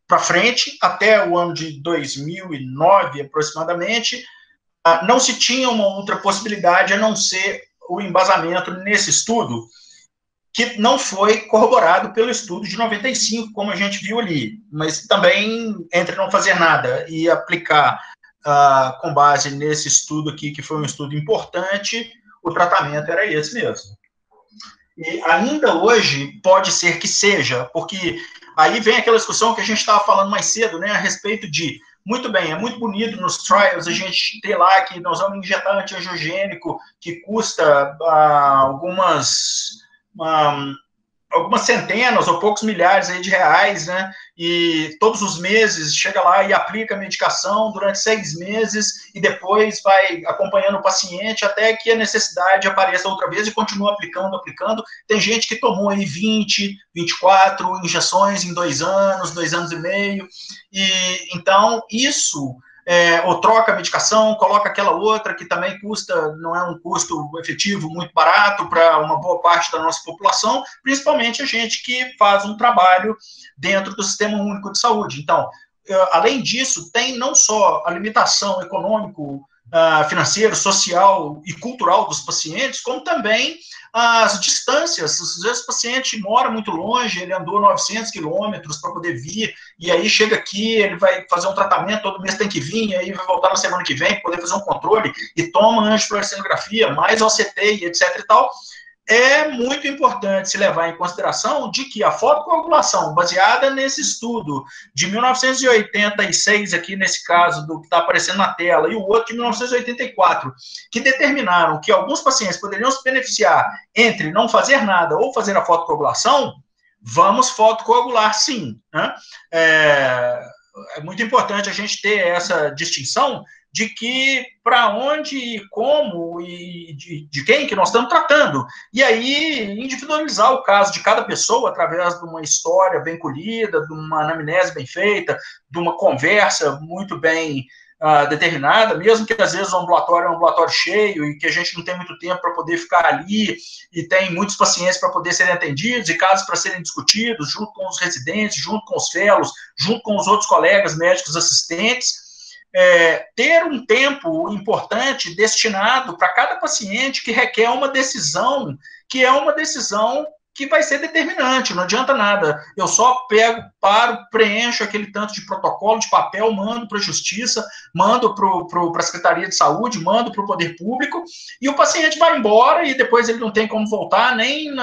S1: para frente, até o ano de 2009, aproximadamente, não se tinha uma outra possibilidade a não ser o embasamento nesse estudo, que não foi corroborado pelo estudo de 95, como a gente viu ali, mas também, entre não fazer nada e aplicar com base nesse estudo aqui, que foi um estudo importante, o tratamento era esse mesmo. E ainda hoje pode ser que seja, porque aí vem aquela discussão que a gente estava falando mais cedo, né, a respeito de, muito bem, é muito bonito nos trials a gente ter lá que nós vamos injetar antiangiogênico que custa algumas centenas ou poucos milhares aí de reais, né? E todos os meses chega lá e aplica a medicação durante 6 meses e depois vai acompanhando o paciente até que a necessidade apareça outra vez e continua aplicando. Tem gente que tomou aí 20, 24 injeções em 2 anos, 2 anos e meio, e então isso ou troca a medicação, coloca aquela outra que também custa, não é um custo efetivo muito barato para uma boa parte da nossa população, principalmente a gente que faz um trabalho dentro do Sistema Único de Saúde. Então, além disso, tem não só a limitação financeiro, social e cultural dos pacientes, como também as distâncias. Às vezes o paciente mora muito longe, ele andou 900 quilômetros para poder vir, e aí chega aqui, ele vai fazer um tratamento, todo mês tem que vir, aí vai voltar na semana que vem, poder fazer um controle, e toma angiofluorescilografia, mais OCT, etc. e tal. É muito importante se levar em consideração de que a fotocoagulação, baseada nesse estudo de 1986, aqui nesse caso do que está aparecendo na tela, e o outro de 1984, que determinaram que alguns pacientes poderiam se beneficiar entre não fazer nada ou fazer a fotocoagulação, vamos fotocoagular sim, né? É muito importante a gente ter essa distinção de que para onde, como e de quem que nós estamos tratando. E aí, individualizar o caso de cada pessoa através de uma história bem colhida, de uma anamnese bem feita, de uma conversa muito bem determinada, mesmo que às vezes o ambulatório é um ambulatório cheio e que a gente não tem muito tempo para poder ficar ali e tem muitos pacientes para poder serem atendidos e casos para serem discutidos, junto com os residentes, junto com os fellows, junto com os outros colegas médicos assistentes, ter um tempo importante destinado para cada paciente que requer uma decisão, que é uma decisão que vai ser determinante, não adianta nada. Eu só pego, paro, preencho aquele tanto de protocolo de papel, mando para a Justiça, mando para a Secretaria de Saúde, mando para o Poder Público, e o paciente vai embora e depois ele não tem como voltar nem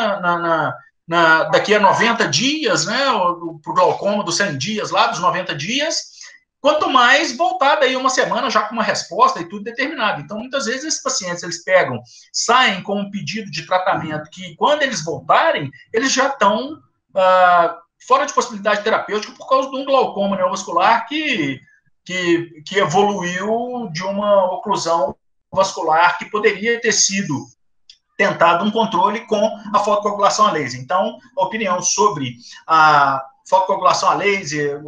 S1: daqui a 90 dias, né, para o glaucoma dos 100 dias lá, dos 90 dias, quanto mais voltar daí uma semana já com uma resposta e tudo determinado. Então, muitas vezes, esses pacientes, eles saem com um pedido de tratamento que, quando eles voltarem, eles já estão fora de possibilidade terapêutica por causa de um glaucoma neovascular que evoluiu de uma oclusão vascular que poderia ter sido tentado um controle com a fotocoagulação a laser. Então, a opinião sobre a fotocoagulação a laser,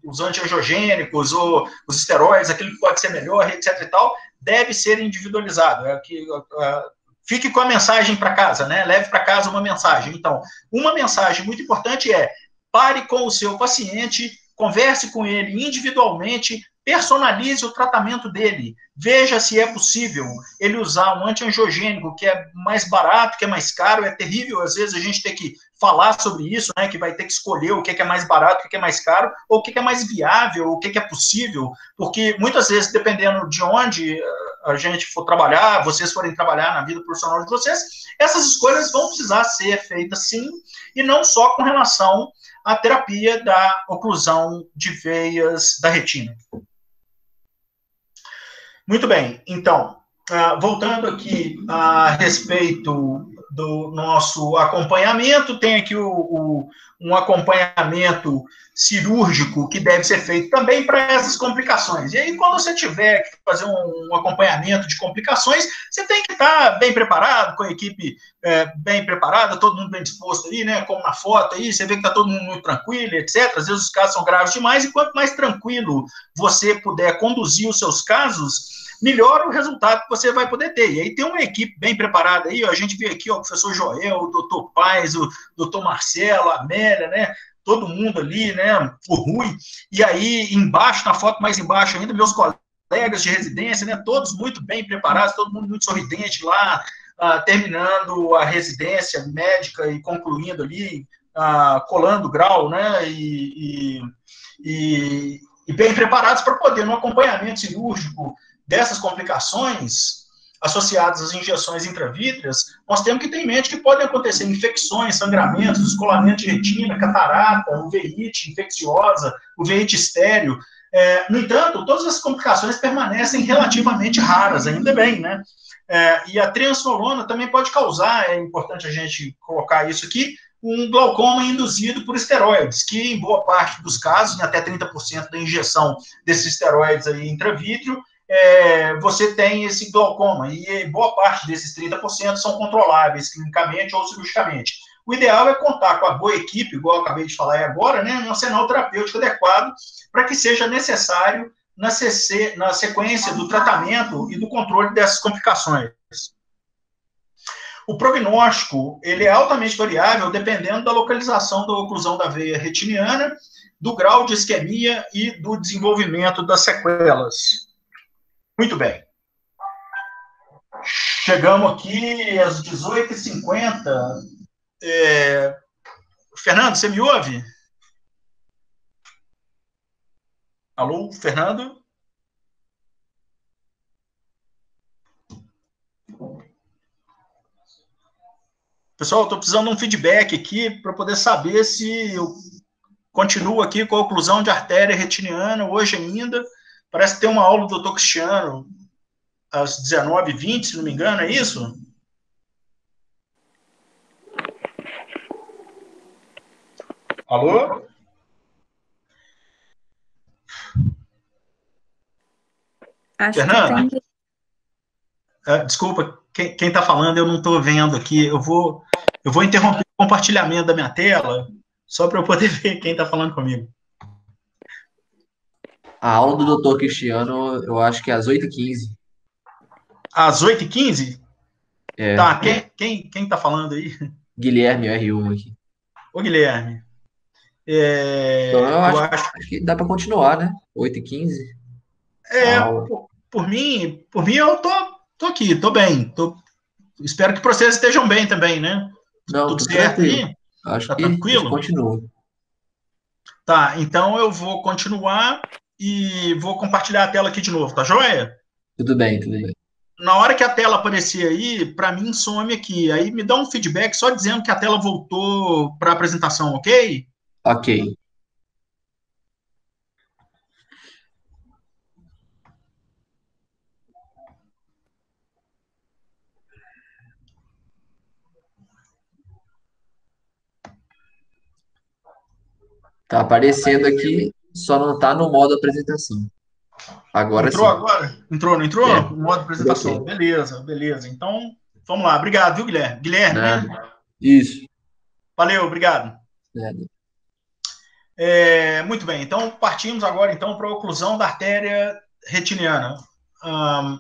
S1: os antiangiogênicos, ou os esteroides, aquilo que pode ser melhor, etc. e tal, deve ser individualizado. Fique com a mensagem para casa, né? Leve para casa uma mensagem. Então, uma mensagem muito importante é: pare com o seu paciente, converse com ele individualmente, personalize o tratamento dele. Veja se é possível ele usar um antiangiogênico que é mais barato, que é mais caro. É terrível, às vezes, a gente ter que falar sobre isso, né, que vai ter que escolher o que é mais barato, o que é mais caro, ou o que é mais viável, o que é possível, porque muitas vezes, dependendo de onde a gente for trabalhar, vocês forem trabalhar na vida profissional de vocês, essas escolhas vão precisar ser feitas sim, e não só com relação à terapia da oclusão de veias da retina. Muito bem, então, voltando aqui a respeito do nosso acompanhamento, tem aqui um acompanhamento cirúrgico que deve ser feito também para essas complicações. E aí, quando você tiver que fazer um acompanhamento de complicações, você tem que estar bem preparado, com a equipe bem preparada, todo mundo bem disposto aí, né? Como na foto aí, você vê que está todo mundo muito tranquilo, etc. Às vezes os casos são graves demais, e quanto mais tranquilo você puder conduzir os seus casos, melhor o resultado que você vai poder ter. E aí tem uma equipe bem preparada aí, ó, a gente vê aqui ó, o professor Joel, o doutor Paes, o doutor Marcelo, a Amélia, né? Todo mundo ali, né? O Rui. E aí, embaixo, na foto mais embaixo ainda, meus colegas de residência, né? Todos muito bem preparados, todo mundo muito sorridente lá, terminando a residência médica e concluindo ali, colando grau, né? E bem preparados para poder, no acompanhamento cirúrgico dessas complicações associadas às injeções intravítreas, nós temos que ter em mente que podem acontecer infecções, sangramentos, descolamento de retina, catarata, uveíte infecciosa, uveíte estéreo. No entanto, todas as complicações permanecem relativamente raras, ainda bem, né? E a triamcinolona também pode causar, é importante a gente colocar isso aqui, um glaucoma induzido por esteroides, que em boa parte dos casos, em até 30% da injeção desses esteroides aí intravítreo, você tem esse glaucoma, e boa parte desses 30% são controláveis clinicamente ou cirurgicamente. O ideal é contar com a boa equipe, igual eu acabei de falar agora, né, um arsenal terapêutico adequado para que seja necessário na sequência do tratamento e do controle dessas complicações. O prognóstico ele é altamente variável dependendo da localização da oclusão da veia retiniana, do grau de isquemia e do desenvolvimento das sequelas. Muito bem. Chegamos aqui às 18h50. Fernando, você me ouve? Alô, Fernando? Pessoal, estou precisando de um feedback aqui para poder saber se eu continuo aqui com a oclusão de artéria retiniana hoje ainda. Parece que tem uma aula do Dr. Cristiano às 19h20, se não me engano, é isso? Alô?
S2: Acho
S1: Fernando?
S2: que tem.
S1: Desculpa, quem está falando eu não estou vendo aqui. Eu vou interromper o compartilhamento da minha tela só para eu poder ver quem está falando comigo.
S3: A aula do Dr. Cristiano, eu acho que é às 8h15.
S1: Às 8h15?
S3: É.
S1: Tá, quem está falando aí?
S3: Guilherme, R1 aqui.
S1: Ô, Guilherme.
S3: Então eu acho que dá para continuar, né? 8h15.
S1: Por mim eu tô aqui, tô bem. Espero que vocês estejam bem também, né?
S3: Não,
S1: Tudo
S3: tô
S1: certo
S3: tranquilo.
S1: aí?
S3: Acho
S1: Tá
S3: que a gente
S1: tranquilo?
S3: continua.
S1: Tá, então eu vou continuar e vou compartilhar a tela aqui de novo, tá joia?
S3: Tudo bem, tudo bem.
S1: Na hora que a tela aparecer aí, para mim some aqui. Aí me dá um feedback só dizendo que a tela voltou para a apresentação, ok?
S3: Ok. Tá aparecendo aqui, só não tá no modo apresentação. Agora
S1: Entrou
S3: sim.
S1: agora? Entrou, não entrou?
S3: É.
S1: Modo apresentação.
S3: Ok.
S1: Beleza. Então, vamos lá. Obrigado, viu, Guilherme? Guilherme, né?
S3: Isso.
S1: Valeu, obrigado.
S3: É.
S1: Muito bem, então partimos agora então para a oclusão da artéria retiniana. A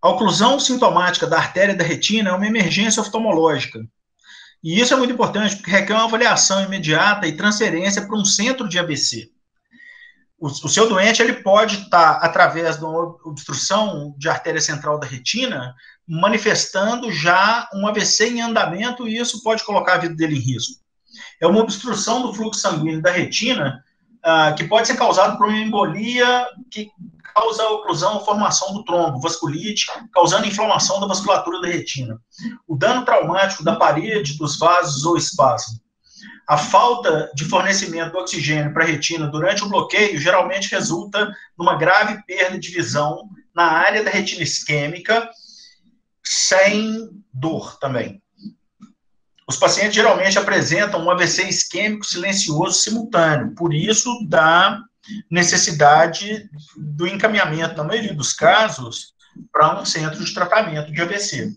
S1: oclusão sintomática da artéria da retina é uma emergência oftalmológica. E isso é muito importante porque requer uma avaliação imediata e transferência para um centro de AVC. O seu doente ele pode estar, através de uma obstrução de artéria central da retina, manifestando já um AVC em andamento e isso pode colocar a vida dele em risco. É uma obstrução do fluxo sanguíneo da retina que pode ser causada por uma embolia que causa a oclusão ou formação do trombo, vasculite, causando inflamação da vasculatura da retina. O dano traumático da parede, dos vasos ou espasmo. A falta de fornecimento de oxigênio para a retina durante o bloqueio geralmente resulta numa grave perda de visão na área da retina isquêmica, sem dor também. Os pacientes geralmente apresentam um AVC isquêmico silencioso simultâneo, por isso da necessidade do encaminhamento, na maioria dos casos, para um centro de tratamento de AVC.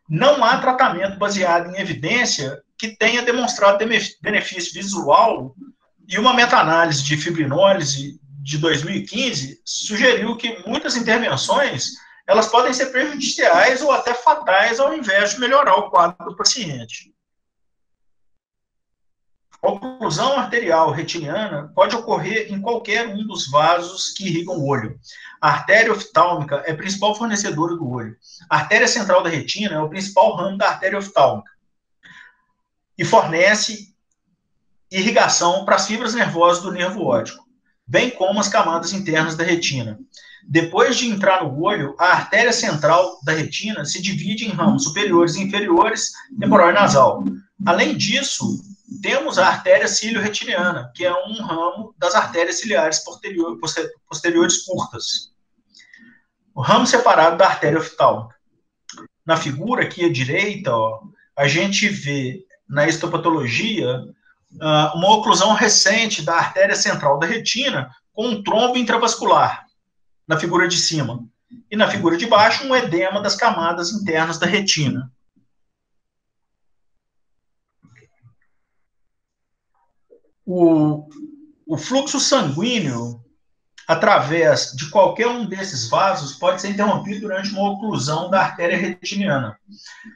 S1: Não há tratamento baseado em evidência que tenha demonstrado benefício visual, e uma meta-análise de fibrinólise de 2015 sugeriu que muitas intervenções elas podem ser prejudiciais ou até fatais ao invés de melhorar o quadro do paciente. A oclusão arterial retiniana pode ocorrer em qualquer um dos vasos que irrigam o olho. A artéria oftálmica é a principal fornecedora do olho. A artéria central da retina é o principal ramo da artéria oftálmica e fornece irrigação para as fibras nervosas do nervo óptico, bem como as camadas internas da retina. Depois de entrar no olho, a artéria central da retina se divide em ramos superiores e inferiores, temporal e nasal. Além disso, temos a artéria cílio-retiniana, que é um ramo das artérias ciliares posteriores curtas. O ramo separado da artéria oftálmica. Na figura aqui à direita, a gente vê na histopatologia uma oclusão recente da artéria central da retina com um trombo intravascular, na figura de cima. E na figura de baixo, um edema das camadas internas da retina. O fluxo sanguíneo, através de qualquer um desses vasos, pode ser interrompido durante uma oclusão da artéria retiniana.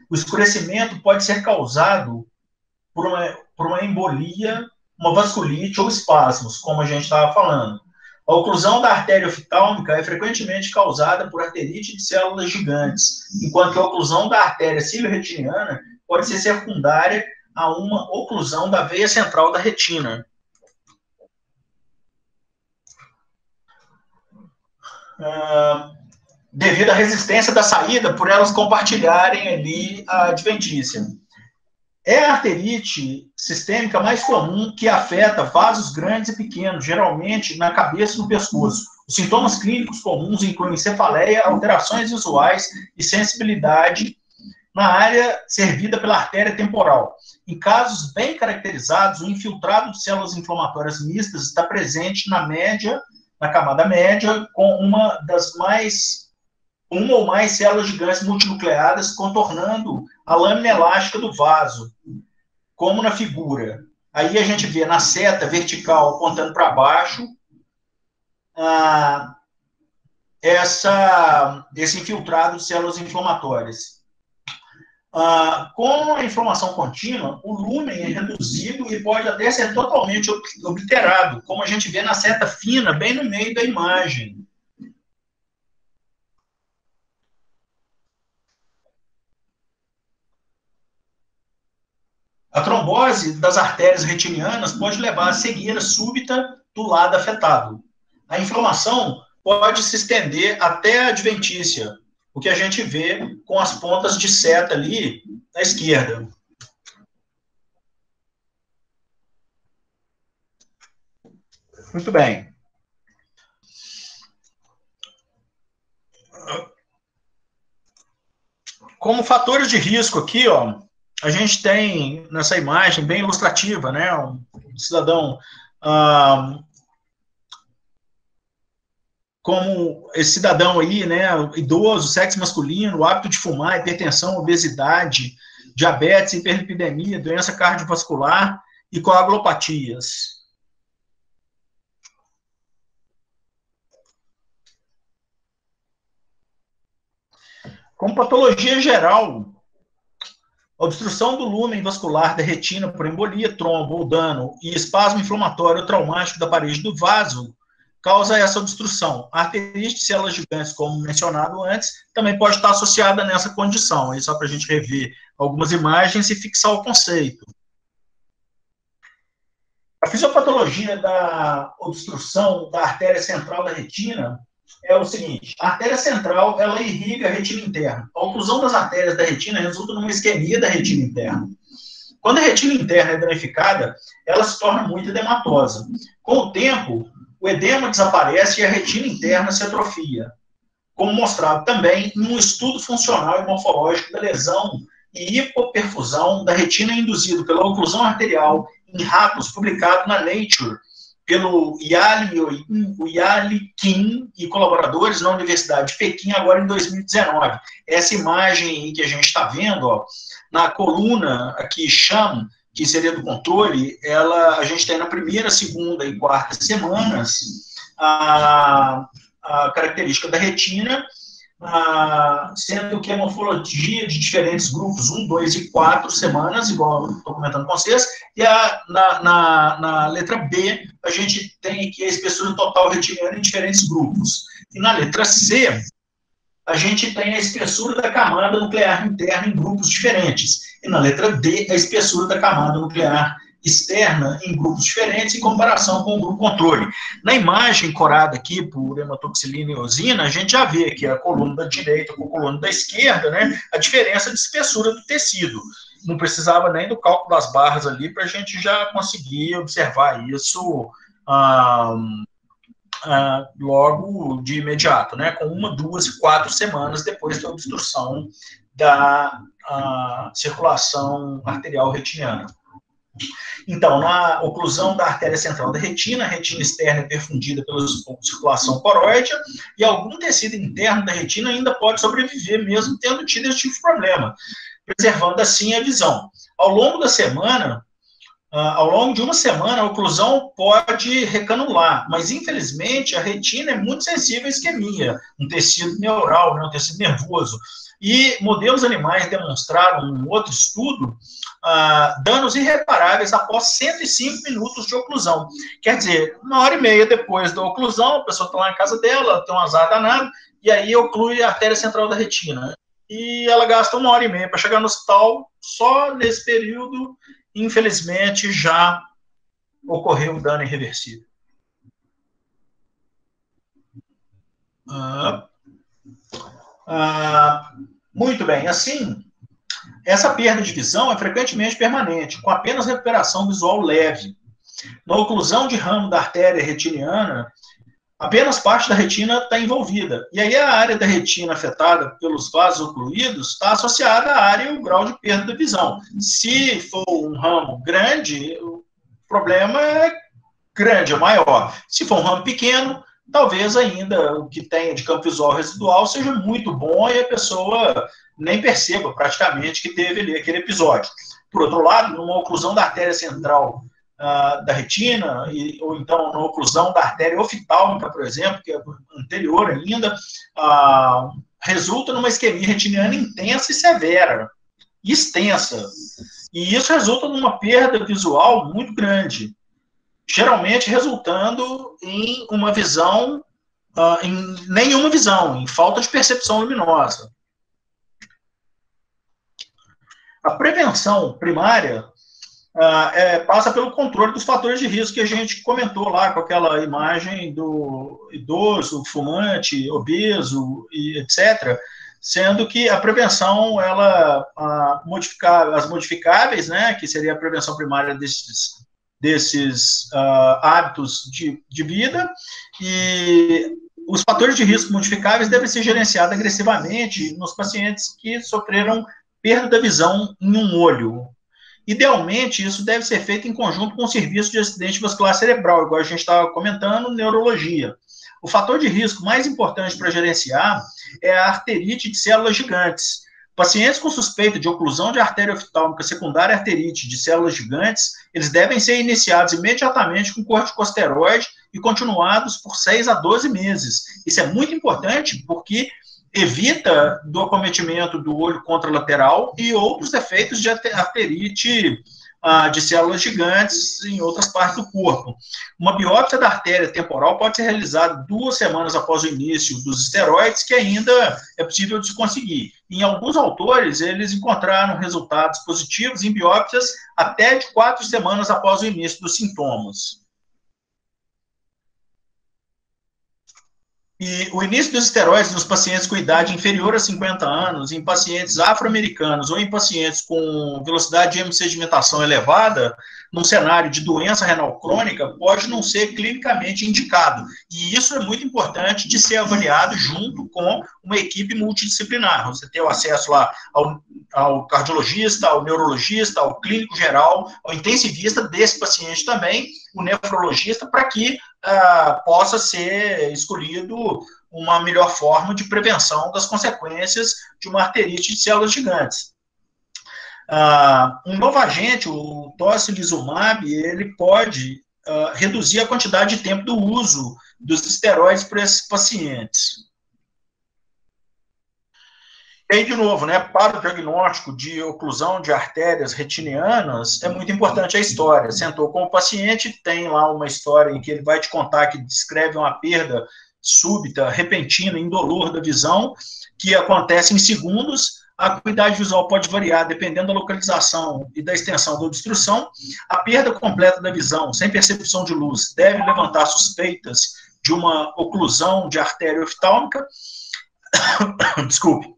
S1: O escurecimento pode ser causado por uma embolia, uma vasculite ou espasmos, como a gente estava falando. A oclusão da artéria oftálmica é frequentemente causada por arterite de células gigantes, enquanto que a oclusão da artéria ciliorretiniana pode ser secundária a uma oclusão da veia central da retina. Devido à resistência da saída, por elas compartilharem ali a adventícia. É a arterite sistêmica mais comum que afeta vasos grandes e pequenos, geralmente na cabeça e no pescoço. Os sintomas clínicos comuns incluem cefaleia, alterações visuais e sensibilidade na área servida pela artéria temporal. Em casos bem caracterizados, o infiltrado de células inflamatórias mistas está presente na camada média, com uma ou mais células gigantes multinucleadas contornando a lâmina elástica do vaso, como na figura. Aí a gente vê na seta vertical apontando para baixo esse infiltrado de células inflamatórias. Com a inflamação contínua, o lúmen é reduzido e pode até ser totalmente obliterado, como a gente vê na seta fina, bem no meio da imagem. A trombose das artérias retinianas pode levar à cegueira súbita do lado afetado. A inflamação pode se estender até a adventícia, o que a gente vê com as pontas de seta ali à esquerda. Muito bem. Como fatores de risco aqui, ó, a gente tem nessa imagem bem ilustrativa, né, um cidadão como esse cidadão aí, né, idoso, sexo masculino, o hábito de fumar, hipertensão, obesidade, diabetes, hiperlipidemia, doença cardiovascular e coagulopatias. Como patologia geral, a obstrução do lúmen vascular da retina por embolia, trombo ou dano e espasmo inflamatório ou traumático da parede do vaso causa essa obstrução. A arterite de células gigantes, como mencionado antes, também pode estar associada nessa condição, aí só para a gente rever algumas imagens e fixar o conceito. A fisiopatologia da obstrução da artéria central da retina é o seguinte: a artéria central, ela irriga a retina interna. A oclusão das artérias da retina resulta numa isquemia da retina interna. Quando a retina interna é danificada, ela se torna muito edematosa. Com o tempo, o edema desaparece e a retina interna se atrofia, como mostrado também num estudo funcional e morfológico da lesão e hipoperfusão da retina induzido pela oclusão arterial em ratos, publicado na Nature, pelo Yali Kim e colaboradores na Universidade de Pequim, agora em 2019. Essa imagem que a gente está vendo, ó, na coluna aqui, sham, que seria do controle, a gente tem na primeira, segunda e quarta semanas a característica da retina, sendo que a morfologia de diferentes grupos, 1, 2 e 4 semanas, igual eu estou comentando com vocês, e na letra B, a gente tem aqui a espessura total retiniana em diferentes grupos. E na letra C, a gente tem a espessura da camada nuclear interna em grupos diferentes. E na letra D, a espessura da camada nuclear externa em grupos diferentes em comparação com o grupo controle. Na imagem corada aqui por hematoxilina e eosina, a gente já vê aqui a coluna da direita com a coluna da esquerda, né, a diferença de espessura do tecido. Não precisava nem do cálculo das barras ali para a gente já conseguir observar isso logo de imediato, né, com 1, 2 e 4 semanas depois da obstrução da circulação arterial retiniana. Então, na oclusão da artéria central da retina, a retina externa é perfundida pela circulação coroidea e algum tecido interno da retina ainda pode sobreviver, mesmo tendo tido esse tipo de problema, preservando assim a visão. Ao longo da semana, ao longo de uma semana, a oclusão pode recanular, mas, infelizmente, a retina é muito sensível à isquemia, um tecido neural, né, um tecido nervoso. E modelos animais demonstraram, em outro estudo, danos irreparáveis após 105 minutos de oclusão. Quer dizer, 1h30 depois da oclusão, a pessoa está lá na casa dela, tem um azar danado, e aí oclui a artéria central da retina. E ela gasta 1h30 para chegar no hospital. Só nesse período, infelizmente, já ocorreu um dano irreversível. Muito bem, assim, essa perda de visão é frequentemente permanente, com apenas recuperação visual leve. Na oclusão de ramo da artéria retiniana, apenas parte da retina está envolvida. E aí a área da retina afetada pelos vasos ocluídos está associada à área e ao grau de perda da visão. Se for um ramo grande, o problema é grande, é maior. Se for um ramo pequeno, talvez ainda o que tenha de campo visual residual seja muito bom e a pessoa nem perceba praticamente que teve ali aquele episódio. Por outro lado, numa oclusão da artéria central da retina, ou então na oclusão da artéria oftálmica, por exemplo, que é anterior ainda, resulta numa isquemia retiniana intensa e severa, extensa. E isso resulta numa perda visual muito grande, geralmente resultando em uma visão, em nenhuma visão, em falta de percepção luminosa. A prevenção primária passa pelo controle dos fatores de risco que a gente comentou lá com aquela imagem do idoso, fumante, obeso, e etc., sendo que a prevenção, as modificáveis, né, que seria a prevenção primária desses hábitos de vida, e os fatores de risco modificáveis devem ser gerenciados agressivamente nos pacientes que sofreram perda da visão em um olho. Idealmente, isso deve ser feito em conjunto com o serviço de acidente vascular cerebral, igual a gente estava comentando, neurologia. O fator de risco mais importante para gerenciar é a arterite de células gigantes. Pacientes com suspeita de oclusão de artéria oftálmica secundária arterite de células gigantes, eles devem ser iniciados imediatamente com corticosteroide e continuados por 6 a 12 meses. Isso é muito importante porque evita do acometimento do olho contralateral e outros efeitos de arterite de células gigantes em outras partes do corpo. Uma biópsia da artéria temporal pode ser realizada 2 semanas após o início dos esteroides, que ainda é possível de se conseguir. Em alguns autores, eles encontraram resultados positivos em biópsias até de 4 semanas após o início dos sintomas. E o início dos esteroides nos pacientes com idade inferior a 50 anos, em pacientes afro-americanos ou em pacientes com velocidade de hemossedimentação elevada, num cenário de doença renal crônica, pode não ser clinicamente indicado. E isso é muito importante de ser avaliado junto com uma equipe multidisciplinar. Você ter o acesso lá ao cardiologista, ao neurologista, ao clínico geral, ao intensivista desse paciente também, o nefrologista, para que possa ser escolhido uma melhor forma de prevenção das consequências de uma arterite de células gigantes. Um novo agente, o tocilizumab, ele pode reduzir a quantidade de tempo do uso dos esteroides para esses pacientes. E aí, de novo, né, para o diagnóstico de oclusão de artérias retinianas, é muito importante a história. Sentou com o paciente, tem lá uma história em que ele vai te contar que descreve uma perda súbita, repentina, indolor da visão, que acontece em segundos. A acuidade visual pode variar dependendo da localização e da extensão da obstrução. A perda completa da visão, sem percepção de luz, deve levantar suspeitas de uma oclusão de artéria oftálmica. Desculpe.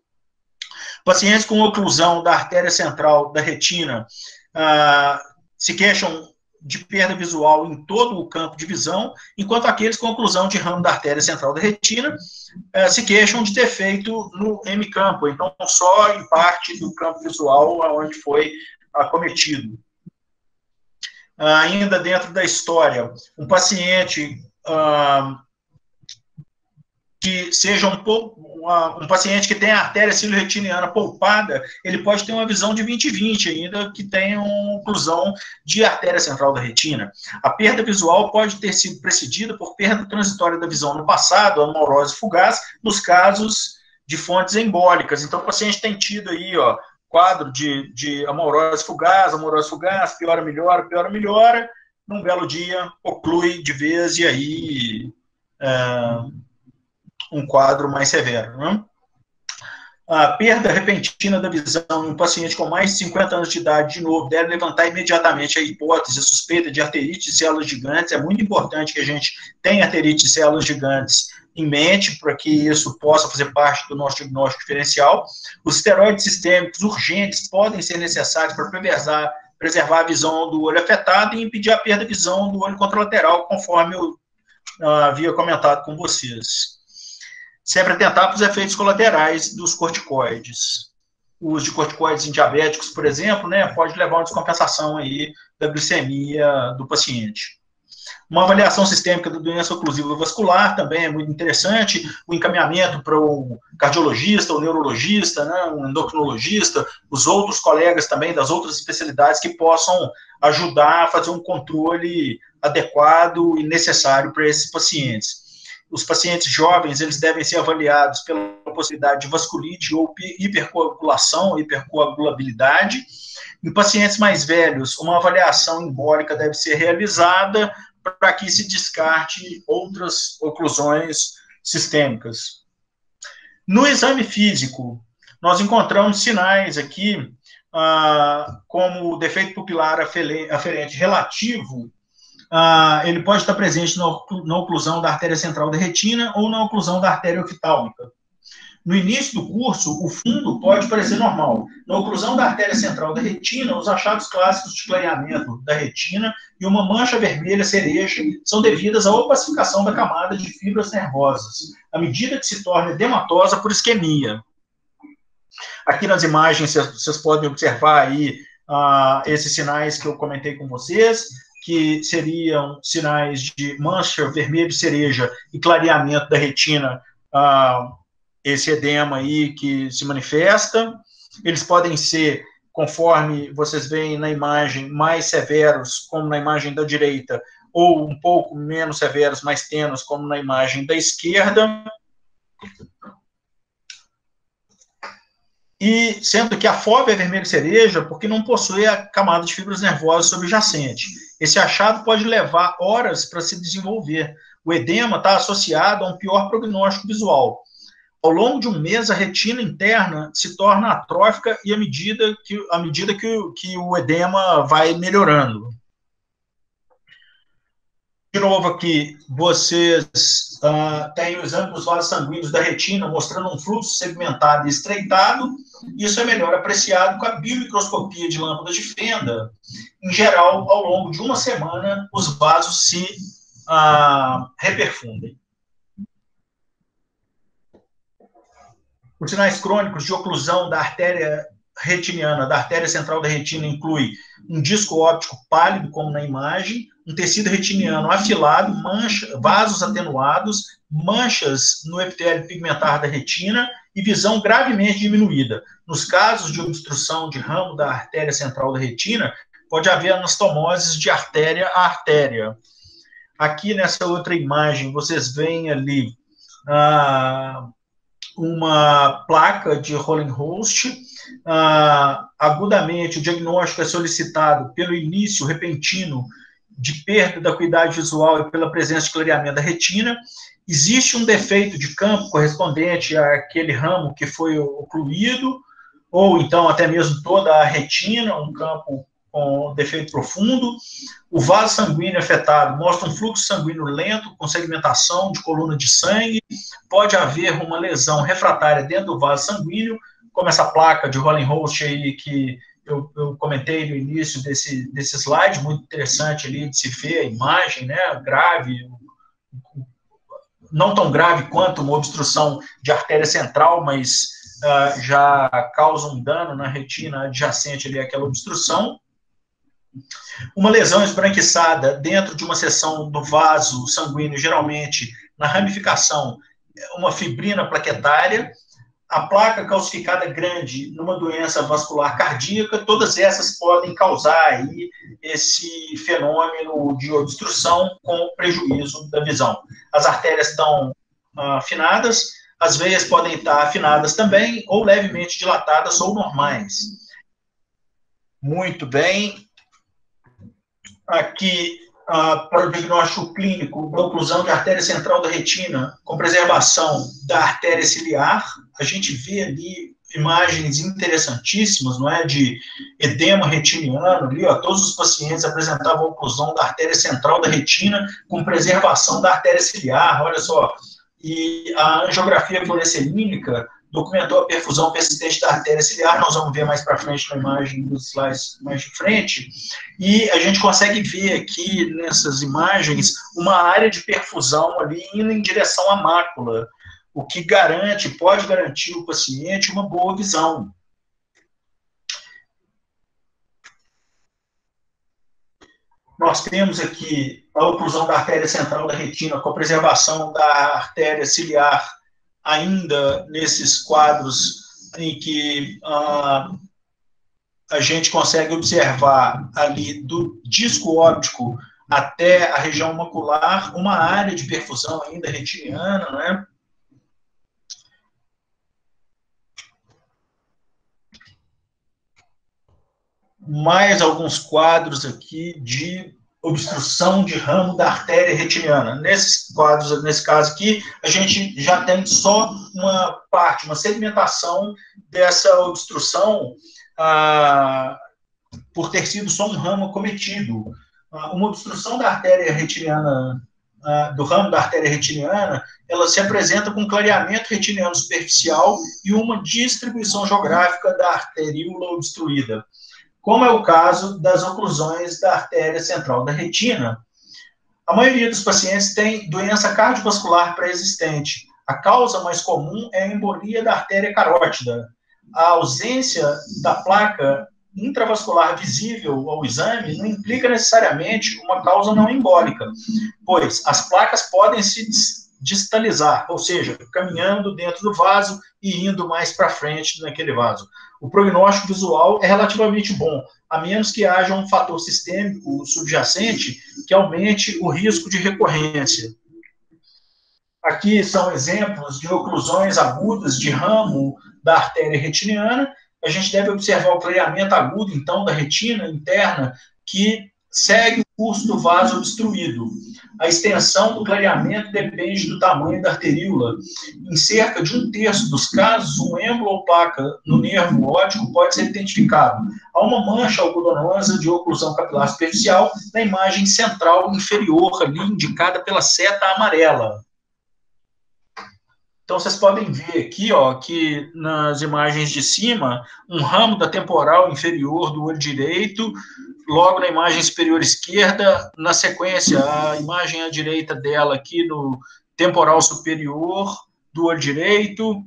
S1: Pacientes com oclusão da artéria central da retina se queixam de perda visual em todo o campo de visão, enquanto aqueles com oclusão de ramo da artéria central da retina se queixam de defeito no hemicampo, então só em parte do campo visual onde foi acometido. Ainda dentro da história, um paciente que seja um paciente que tenha artéria ciliorretiniana poupada, ele pode ter uma visão de 20/20, ainda que tenha uma oclusão de artéria central da retina. A perda visual pode ter sido precedida por perda transitória da visão no passado, amaurose fugaz, nos casos de fontes embólicas. Então, o paciente tem tido aí, ó, quadro de amaurose fugaz, piora, melhora, num belo dia, oclui de vez, e aí um quadro mais severo, né? A perda repentina da visão em um paciente com mais de 50 anos de idade, de novo, deve levantar imediatamente a hipótese suspeita de arterite de células gigantes. É muito importante que a gente tenha arterite de células gigantes em mente, para que isso possa fazer parte do nosso diagnóstico diferencial. Os esteroides sistêmicos urgentes podem ser necessários para preservar a visão do olho afetado e impedir a perda de visão do olho contralateral, conforme eu havia comentado com vocês. Sempre atentar para os efeitos colaterais dos corticoides. O uso de corticoides em diabéticos, por exemplo, né, pode levar a uma descompensação aí da glicemia do paciente. Uma avaliação sistêmica da doença oclusiva vascular também é muito interessante. O encaminhamento para o cardiologista, o neurologista, né, o endocrinologista, os outros colegas também das outras especialidades que possam ajudar a fazer um controle adequado e necessário para esses pacientes. Os pacientes jovens, eles devem ser avaliados pela possibilidade de vasculite ou hipercoagulação, hipercoagulabilidade. Em pacientes mais velhos, uma avaliação embólica deve ser realizada para que se descarte outras oclusões sistêmicas. No exame físico, nós encontramos sinais aqui, como o defeito pupilar aferente relativo. Ele pode estar presente na oclusão da artéria central da retina ou na oclusão da artéria oftálmica. No início do curso, o fundo pode parecer normal. Na oclusão da artéria central da retina, os achados clássicos de clareamento da retina e uma mancha vermelha cereja são devidas à opacificação da camada de fibras nervosas, à medida que se torna edematosa por isquemia. Aqui nas imagens, vocês podem observar aí esses sinais que eu comentei com vocês, que seriam sinais de mancha vermelho cereja e clareamento da retina, esse edema aí que se manifesta. Eles podem ser, conforme vocês veem na imagem, mais severos, como na imagem da direita, ou um pouco menos severos, mais tênues, como na imagem da esquerda. E sendo que a fóvea é vermelho cereja, porque não possui a camada de fibras nervosas subjacente. Esse achado pode levar horas para se desenvolver. O edema está associado a um pior prognóstico visual. Ao longo de um mês, a retina interna se torna atrófica e à medida que o edema vai melhorando. De novo aqui, vocês têm o exame dos vasos sanguíneos da retina, mostrando um fluxo segmentado e estreitado. Isso é melhor apreciado com a biomicroscopia de lâmpadas de fenda. Em geral, ao longo de uma semana, os vasos se reperfundem. Os sinais crônicos de oclusão da artéria retiniana, da artéria central da retina, inclui um disco óptico pálido, como na imagem, um tecido retiniano afilado, vasos atenuados, manchas no epitélio pigmentar da retina e visão gravemente diminuída. Nos casos de obstrução de ramo da artéria central da retina, pode haver anastomoses de artéria a artéria. Aqui nessa outra imagem, vocês veem ali uma placa de Hollenhost. Agudamente, o diagnóstico é solicitado pelo início repentino de perda da acuidade visual e pela presença de clareamento da retina. Existe um defeito de campo correspondente àquele ramo que foi ocluído, ou então até mesmo toda a retina, um campo com defeito profundo. O vaso sanguíneo afetado mostra um fluxo sanguíneo lento, com segmentação de coluna de sangue. Pode haver uma lesão refratária dentro do vaso sanguíneo, como essa placa de Hollenhost aí que eu comentei no início desse slide, muito interessante ali de se ver a imagem, né, grave, não tão grave quanto uma obstrução de artéria central, mas já causa um dano na retina adjacente ali àquela obstrução. Uma lesão esbranquiçada dentro de uma seção do vaso sanguíneo, geralmente na ramificação, uma fibrina plaquetária, a placa calcificada grande numa doença vascular cardíaca, todas essas podem causar aí esse fenômeno de obstrução com prejuízo da visão. As artérias estão afinadas, as veias podem estar afinadas também, ou levemente dilatadas ou normais. Muito bem. Aqui, para o diagnóstico clínico da oclusão de artéria central da retina, com preservação da artéria ciliar, a gente vê ali imagens interessantíssimas, não é, de edema retiniano, ali, ó, todos os pacientes apresentavam oclusão da artéria central da retina com preservação da artéria ciliar, olha só, e a angiografia fluoresceínica documentou a perfusão persistente da artéria ciliar, nós vamos ver mais para frente na imagem dos slides mais de frente, e a gente consegue ver aqui nessas imagens uma área de perfusão ali indo em direção à mácula, o que pode garantir ao paciente uma boa visão. Nós temos aqui a oclusão da artéria central da retina com a preservação da artéria ciliar ainda nesses quadros em que a gente consegue observar ali do disco óptico até a região macular uma área de perfusão ainda retiniana, né? Mais alguns quadros aqui de obstrução de ramo da artéria retiniana. Nesses quadros, nesse caso aqui, a gente já tem só uma parte, uma segmentação dessa obstrução por ter sido só um ramo acometido. Uma obstrução da artéria retiniana, do ramo da artéria retiniana, ela se apresenta com clareamento retiniano superficial e uma distribuição geográfica da arteríola obstruída, como é o caso das oclusões da artéria central da retina. A maioria dos pacientes tem doença cardiovascular pré-existente. A causa mais comum é a embolia da artéria carótida. A ausência da placa intravascular visível ao exame não implica necessariamente uma causa não embólica, pois as placas podem se distalizar, ou seja, caminhando dentro do vaso e indo mais para frente naquele vaso. O prognóstico visual é relativamente bom, a menos que haja um fator sistêmico subjacente que aumente o risco de recorrência. Aqui são exemplos de oclusões agudas de ramo da artéria retiniana. A gente deve observar o clareamento agudo, então, da retina interna, que segue o curso do vaso obstruído. A extensão do clareamento depende do tamanho da arteríola. Em cerca de 1/3 dos casos, um êmbolo ou placa no nervo óptico pode ser identificado. Há uma mancha algodonosa de oclusão capilar superficial na imagem central inferior, ali indicada pela seta amarela. Então, vocês podem ver aqui, ó, que nas imagens de cima, um ramo da temporal inferior do olho direito, logo na imagem superior esquerda, na sequência, a imagem à direita dela aqui no temporal superior do olho direito,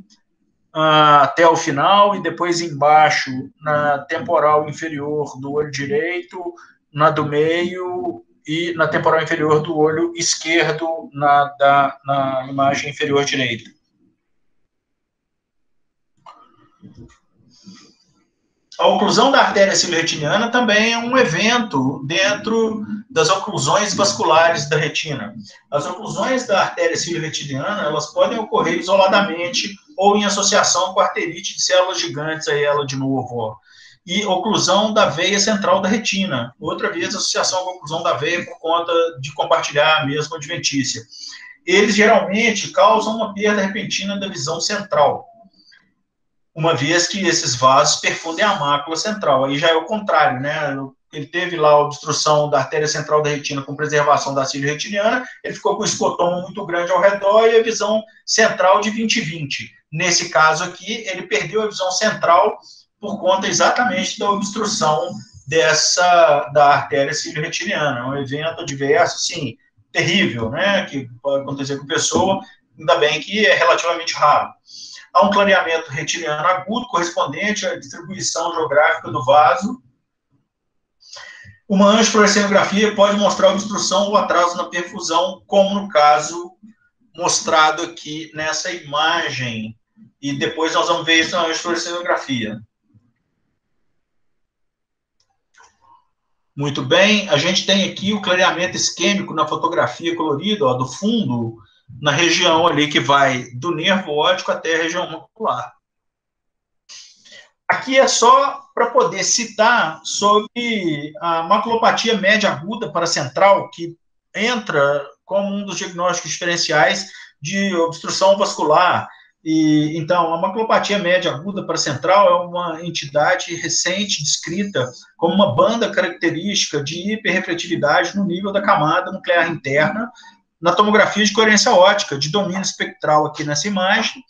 S1: até o final, e depois embaixo, na temporal inferior do olho direito, na do meio e na temporal inferior do olho esquerdo, na imagem inferior direita. A oclusão da artéria ciliretiniana também é um evento dentro das oclusões vasculares da retina. As oclusões da artéria ciliretiniana, elas podem ocorrer isoladamente ou em associação com a arterite de células gigantes, aí ela de novo, ó. E oclusão da veia central da retina. Outra vez, associação com a oclusão da veia por conta de compartilhar a mesma adventícia. Eles geralmente causam uma perda repentina da visão central, uma vez que esses vasos perfundem a mácula central. Aí já é o contrário, né? Ele teve lá a obstrução da artéria central da retina com preservação da cílio retiniana, ele ficou com um escotoma muito grande ao redor e a visão central de 20/20. Nesse caso aqui, ele perdeu a visão central por conta exatamente da obstrução da artéria cílio retiniana. É um evento adverso, sim, terrível, né? Que pode acontecer com a pessoa, ainda bem que é relativamente raro. Há um clareamento retiniano agudo correspondente à distribuição geográfica do vaso. Uma angiofluoresceinografia pode mostrar obstrução ou atraso na perfusão, como no caso mostrado aqui nessa imagem. E depois nós vamos ver isso na fluorescilografia. Muito bem, a gente tem aqui o clareamento isquêmico na fotografia colorida, ó, do fundo, na região ali que vai do nervo óptico até a região macular. Aqui é só para poder citar sobre a maculopatia média aguda paracentral, que entra como um dos diagnósticos diferenciais de obstrução vascular. E, então, a maculopatia média aguda paracentral é uma entidade recente descrita como uma banda característica de hiperrefletividade no nível da camada nuclear interna, na tomografia de coerência óptica, de domínio espectral aqui nessa imagem,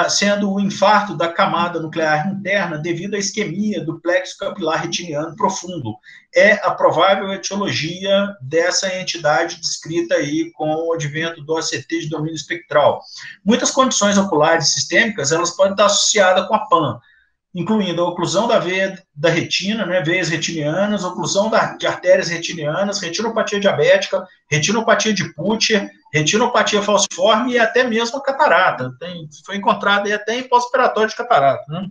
S1: sendo o infarto da camada nuclear interna devido à isquemia do plexo capilar retiniano profundo. É a provável etiologia dessa entidade descrita aí com o advento do ACT de domínio espectral. Muitas condições oculares sistêmicas, elas podem estar associadas com a PAN, incluindo a oclusão da veia da retina, né, veias retinianas, oclusão de artérias retinianas, retinopatia diabética, retinopatia de Putcher, retinopatia falciforme e até mesmo a catarata. Foi encontrada aí até em pós-operatório de catarata, né?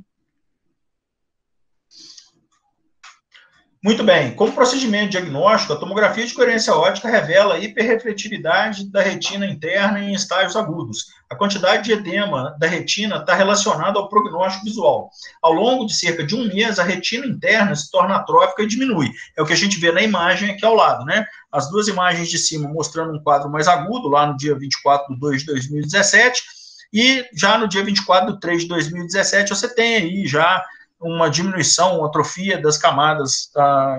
S1: Muito bem, como procedimento diagnóstico, a tomografia de coerência óptica revela a hiperrefletividade da retina interna em estágios agudos. A quantidade de edema da retina está relacionada ao prognóstico visual. Ao longo de cerca de um mês, a retina interna se torna atrófica e diminui. É o que a gente vê na imagem aqui ao lado, né? As duas imagens de cima mostrando um quadro mais agudo, lá no dia 24/2/2017, e já no dia 24/3/2017, você tem aí já uma diminuição, uma atrofia das camadas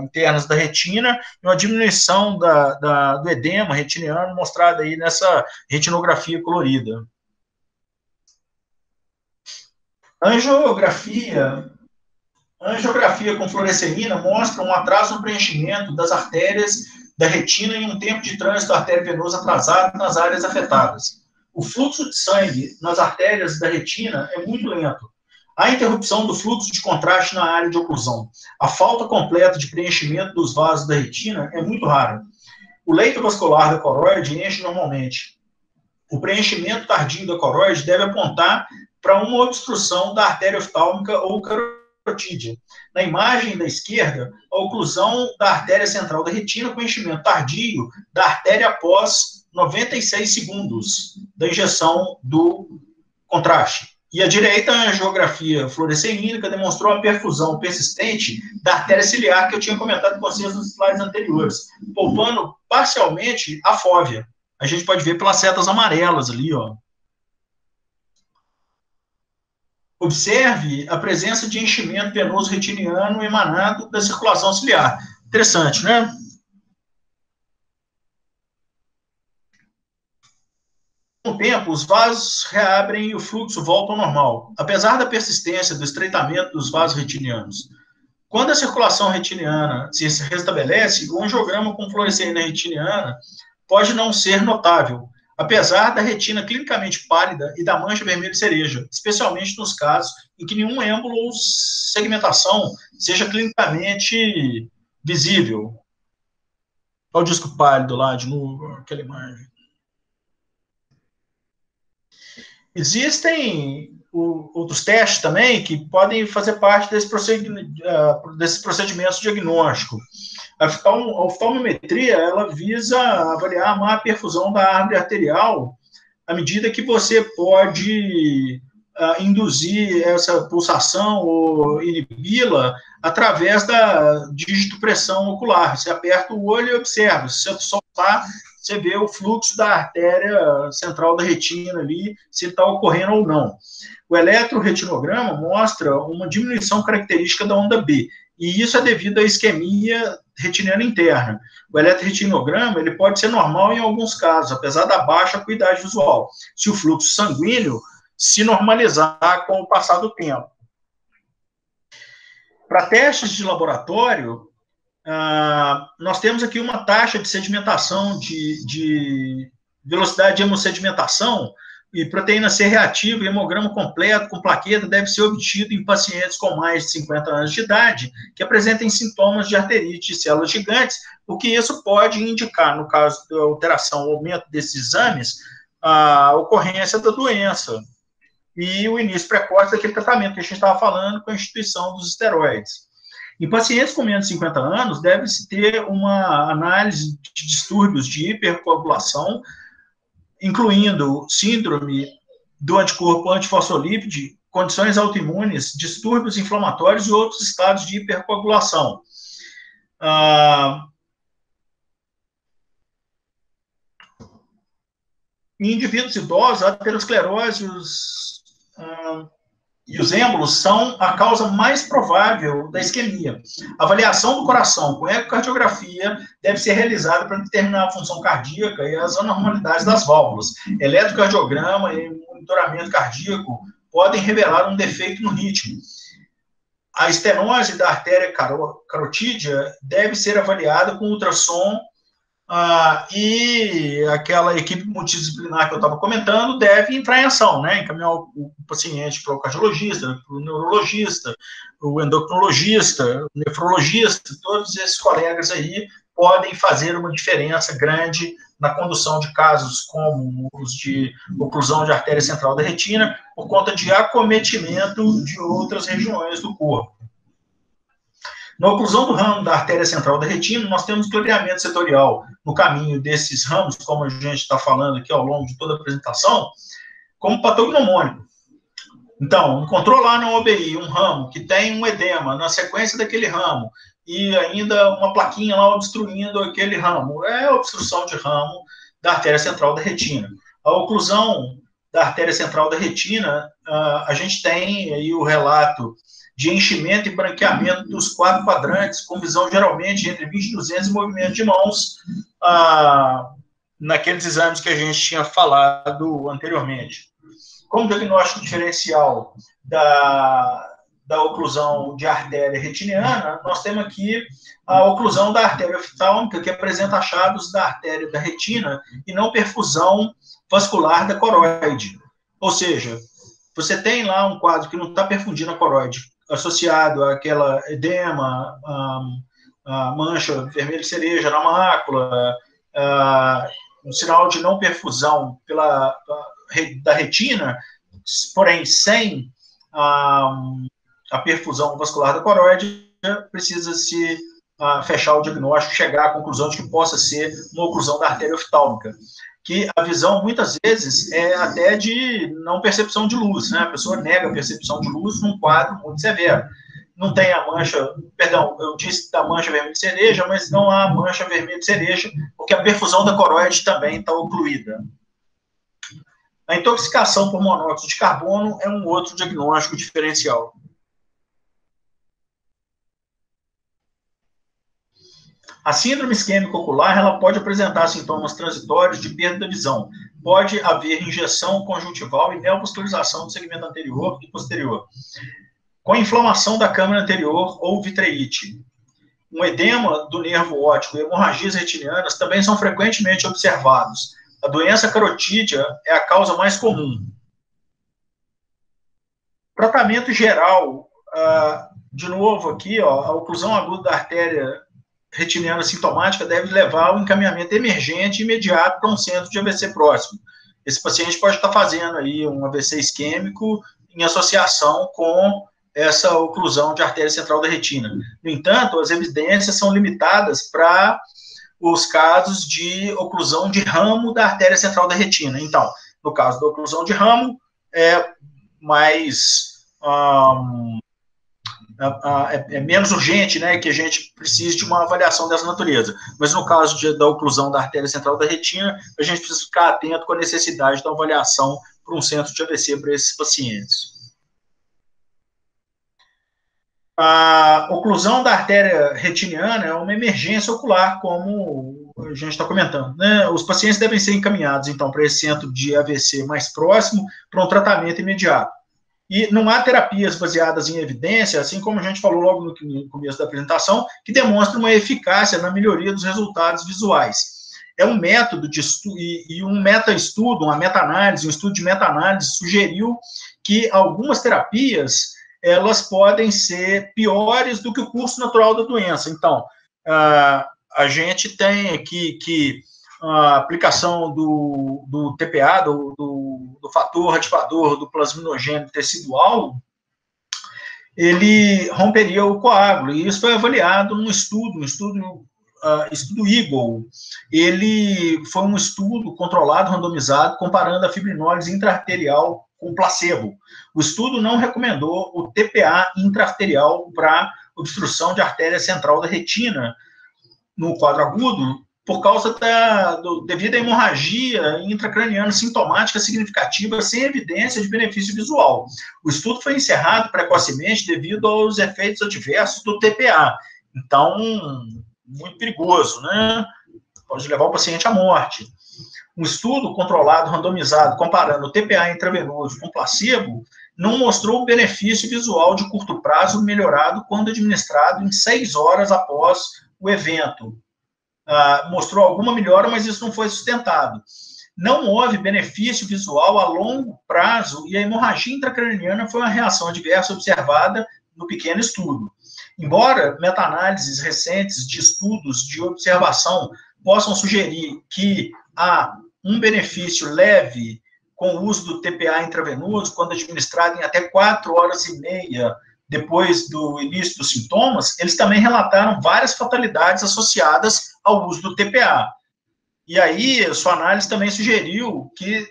S1: internas da retina, e uma diminuição do edema retiniano mostrada aí nessa retinografia colorida. Angiografia com fluoresceína mostra um atraso no preenchimento das artérias da retina e um tempo de trânsito artério-venoso atrasado nas áreas afetadas. O fluxo de sangue nas artérias da retina é muito lento. Há interrupção do fluxo de contraste na área de oclusão. A falta completa de preenchimento dos vasos da retina é muito rara. O leito vascular da coroide enche normalmente. O preenchimento tardio da coroide deve apontar para uma obstrução da artéria oftálmica ou carotídea. Na imagem da esquerda, a oclusão da artéria central da retina com enchimento tardio da artéria após 96 segundos da injeção do contraste. E à direita, a angiografia fluoresceínica demonstrou a perfusão persistente da artéria ciliar, que eu tinha comentado com vocês nos slides anteriores, poupando parcialmente a fóvea. A gente pode ver pelas setas amarelas ali, ó. Observe a presença de enchimento venoso retiniano emanado da circulação ciliar. Interessante, né? Com o tempo, os vasos reabrem e o fluxo volta ao normal, apesar da persistência do estreitamento dos vasos retinianos. Quando a circulação retiniana se restabelece, o angiograma com fluoresceína retiniana pode não ser notável, apesar da retina clinicamente pálida e da mancha vermelha cereja, especialmente nos casos em que nenhum êmbolo ou segmentação seja clinicamente visível. Olha o disco pálido lá, de novo, aquela imagem. Existem outros testes também que podem fazer parte desses procedimentos diagnósticos. A oftalmometria, ela visa avaliar a má perfusão da árvore arterial à medida que você pode induzir essa pulsação ou inibi-la através da dígito-pressão ocular. Você aperta o olho e observa. Se você soltar, você vê o fluxo da artéria central da retina ali, se está ocorrendo ou não. O eletroretinograma mostra uma diminuição característica da onda B, e isso é devido à isquemia retiniana interna. O eletroretinograma, ele pode ser normal em alguns casos, apesar da baixa acuidade visual, se o fluxo sanguíneo se normalizar com o passar do tempo. Para testes de laboratório, nós temos aqui uma taxa de sedimentação, de velocidade de hemossedimentação, e proteína C reativa e hemograma completo com plaqueta deve ser obtido em pacientes com mais de 50 anos de idade que apresentem sintomas de arterite de células gigantes, porque isso pode indicar, no caso da alteração, o aumento desses exames, a ocorrência da doença e o início precoce daquele tratamento que a gente estava falando com a instituição dos esteroides. Em pacientes com menos de 50 anos, deve-se ter uma análise de distúrbios de hipercoagulação, incluindo síndrome do anticorpo antifosfolípide, condições autoimunes, distúrbios inflamatórios e outros estados de hipercoagulação. Em indivíduos idosos, a aterosclerose e os êmbolos são a causa mais provável da isquemia. A avaliação do coração com ecocardiografia deve ser realizada para determinar a função cardíaca e as anormalidades das válvulas. Eletrocardiograma e monitoramento cardíaco podem revelar um defeito no ritmo. A estenose da artéria carotídea deve ser avaliada com ultrassom e aquela equipe multidisciplinar que eu estava comentando deve entrar em ação, né? Encaminhar o paciente para o cardiologista, para o neurologista, o endocrinologista, o nefrologista, todos esses colegas aí podem fazer uma diferença grande na condução de casos como os de oclusão de artéria central da retina, por conta de acometimento de outras regiões do corpo. Na oclusão do ramo da artéria central da retina, nós temos clareamento setorial no caminho desses ramos, como a gente está falando aqui ao longo de toda a apresentação, como patognomônico. Então, encontrou lá na OBI um ramo que tem um edema na sequência daquele ramo e ainda uma plaquinha lá obstruindo aquele ramo. É a obstrução de ramo da artéria central da retina. A oclusão da artéria central da retina, a gente tem aí o relato de enchimento e branqueamento dos 4 quadrantes, com visão geralmente entre 20 e 200 e movimento de mãos, naqueles exames que a gente tinha falado anteriormente. Como diagnóstico diferencial da oclusão de artéria retiniana, nós temos aqui a oclusão da artéria oftálmica, que apresenta achados da artéria da retina e não perfusão vascular da coroide. Ou seja, você tem lá um quadro que não está perfundindo a coroide, associado àquela edema, a mancha vermelha cereja na mácula, um sinal de não perfusão da retina, porém sem a perfusão vascular da coroide, precisa-se fechar o diagnóstico, chegar à conclusão de que possa ser uma oclusão da artéria oftálmica, que a visão, muitas vezes, é até de não percepção de luz, né? A pessoa nega a percepção de luz num quadro muito severo. Não tem a mancha, perdão, eu disse da mancha vermelha de cereja, mas não há mancha vermelha de cereja, porque a perfusão da coroide também está ocluída. A intoxicação por monóxido de carbono é um outro diagnóstico diferencial. A síndrome isquêmica ocular, ela pode apresentar sintomas transitórios de perda da visão. Pode haver injeção conjuntival e neovascularização do segmento anterior e posterior, com inflamação da câmara anterior ou vitreite. Um edema do nervo óptico e hemorragias retinianas também são frequentemente observados. A doença carotídea é a causa mais comum. Tratamento geral, de novo aqui, a oclusão aguda da artéria retiniana sintomática deve levar ao encaminhamento emergente e imediato para um centro de AVC próximo. Esse paciente pode estar fazendo aí um AVC isquêmico em associação com essa oclusão de artéria central da retina. No entanto, as evidências são limitadas para os casos de oclusão de ramo da artéria central da retina. Então, no caso da oclusão de ramo, é mais... é menos urgente, né, que a gente precise de uma avaliação dessa natureza. Mas no caso da oclusão da artéria central da retina, a gente precisa ficar atento com a necessidade da avaliação para um centro de AVC para esses pacientes. A oclusão da artéria retiniana é uma emergência ocular, como a gente está comentando, né? Os pacientes devem ser encaminhados, então, para esse centro de AVC mais próximo, para um tratamento imediato. E não há terapias baseadas em evidência, assim como a gente falou logo no começo da apresentação, que demonstram uma eficácia na melhoria dos resultados visuais. É um método de estudo, e um meta-estudo, uma meta-análise, um estudo de meta-análise sugeriu que algumas terapias, elas podem ser piores do que o curso natural da doença. Então, a gente tem aqui que a aplicação do TPA, do fator ativador do plasminogênio tecidual, ele romperia o coágulo, e isso foi avaliado num estudo Eagle. Ele foi um estudo controlado, randomizado, comparando a fibrinólise intraarterial com placebo. O estudo não recomendou o TPA intraarterial para obstrução de artéria central da retina no quadro agudo, por causa devido à hemorragia intracraniana sintomática significativa sem evidência de benefício visual. O estudo foi encerrado precocemente devido aos efeitos adversos do TPA. Então, muito perigoso, né? Pode levar o paciente à morte. Um estudo controlado, randomizado, comparando o TPA intravenoso com placebo, não mostrou benefício visual de curto prazo melhorado quando administrado em 6 horas após o evento. Mostrou alguma melhora, mas isso não foi sustentado. Não houve benefício visual a longo prazo e a hemorragia intracraniana foi uma reação adversa observada no pequeno estudo. Embora meta-análises recentes de estudos de observação possam sugerir que há um benefício leve com o uso do TPA intravenoso, quando administrado em até 4 horas e meia depois do início dos sintomas, eles também relataram várias fatalidades associadas ao uso do TPA. E aí, sua análise também sugeriu que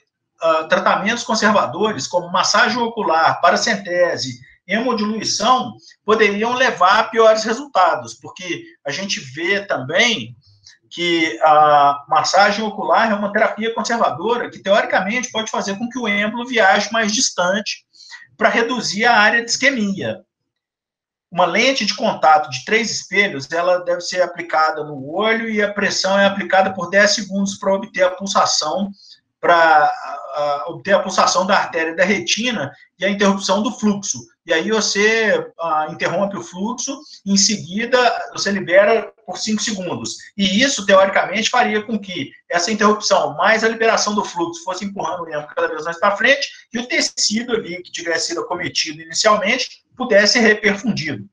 S1: tratamentos conservadores, como massagem ocular, paracentese, hemodiluição, poderiam levar a piores resultados, porque a gente vê também que a massagem ocular é uma terapia conservadora que, teoricamente, pode fazer com que o êmbolo viaje mais distante para reduzir a área de isquemia. Uma lente de contato de 3 espelhos, ela deve ser aplicada no olho e a pressão é aplicada por 10 segundos para obter a pulsação da artéria da retina e a interrupção do fluxo. E aí você interrompe o fluxo, e em seguida você libera por 5 segundos. E isso, teoricamente, faria com que essa interrupção mais a liberação do fluxo fosse empurrando o êmbolo cada vez mais para frente e o tecido ali que tivesse sido acometido inicialmente pudesse ser reperfundido.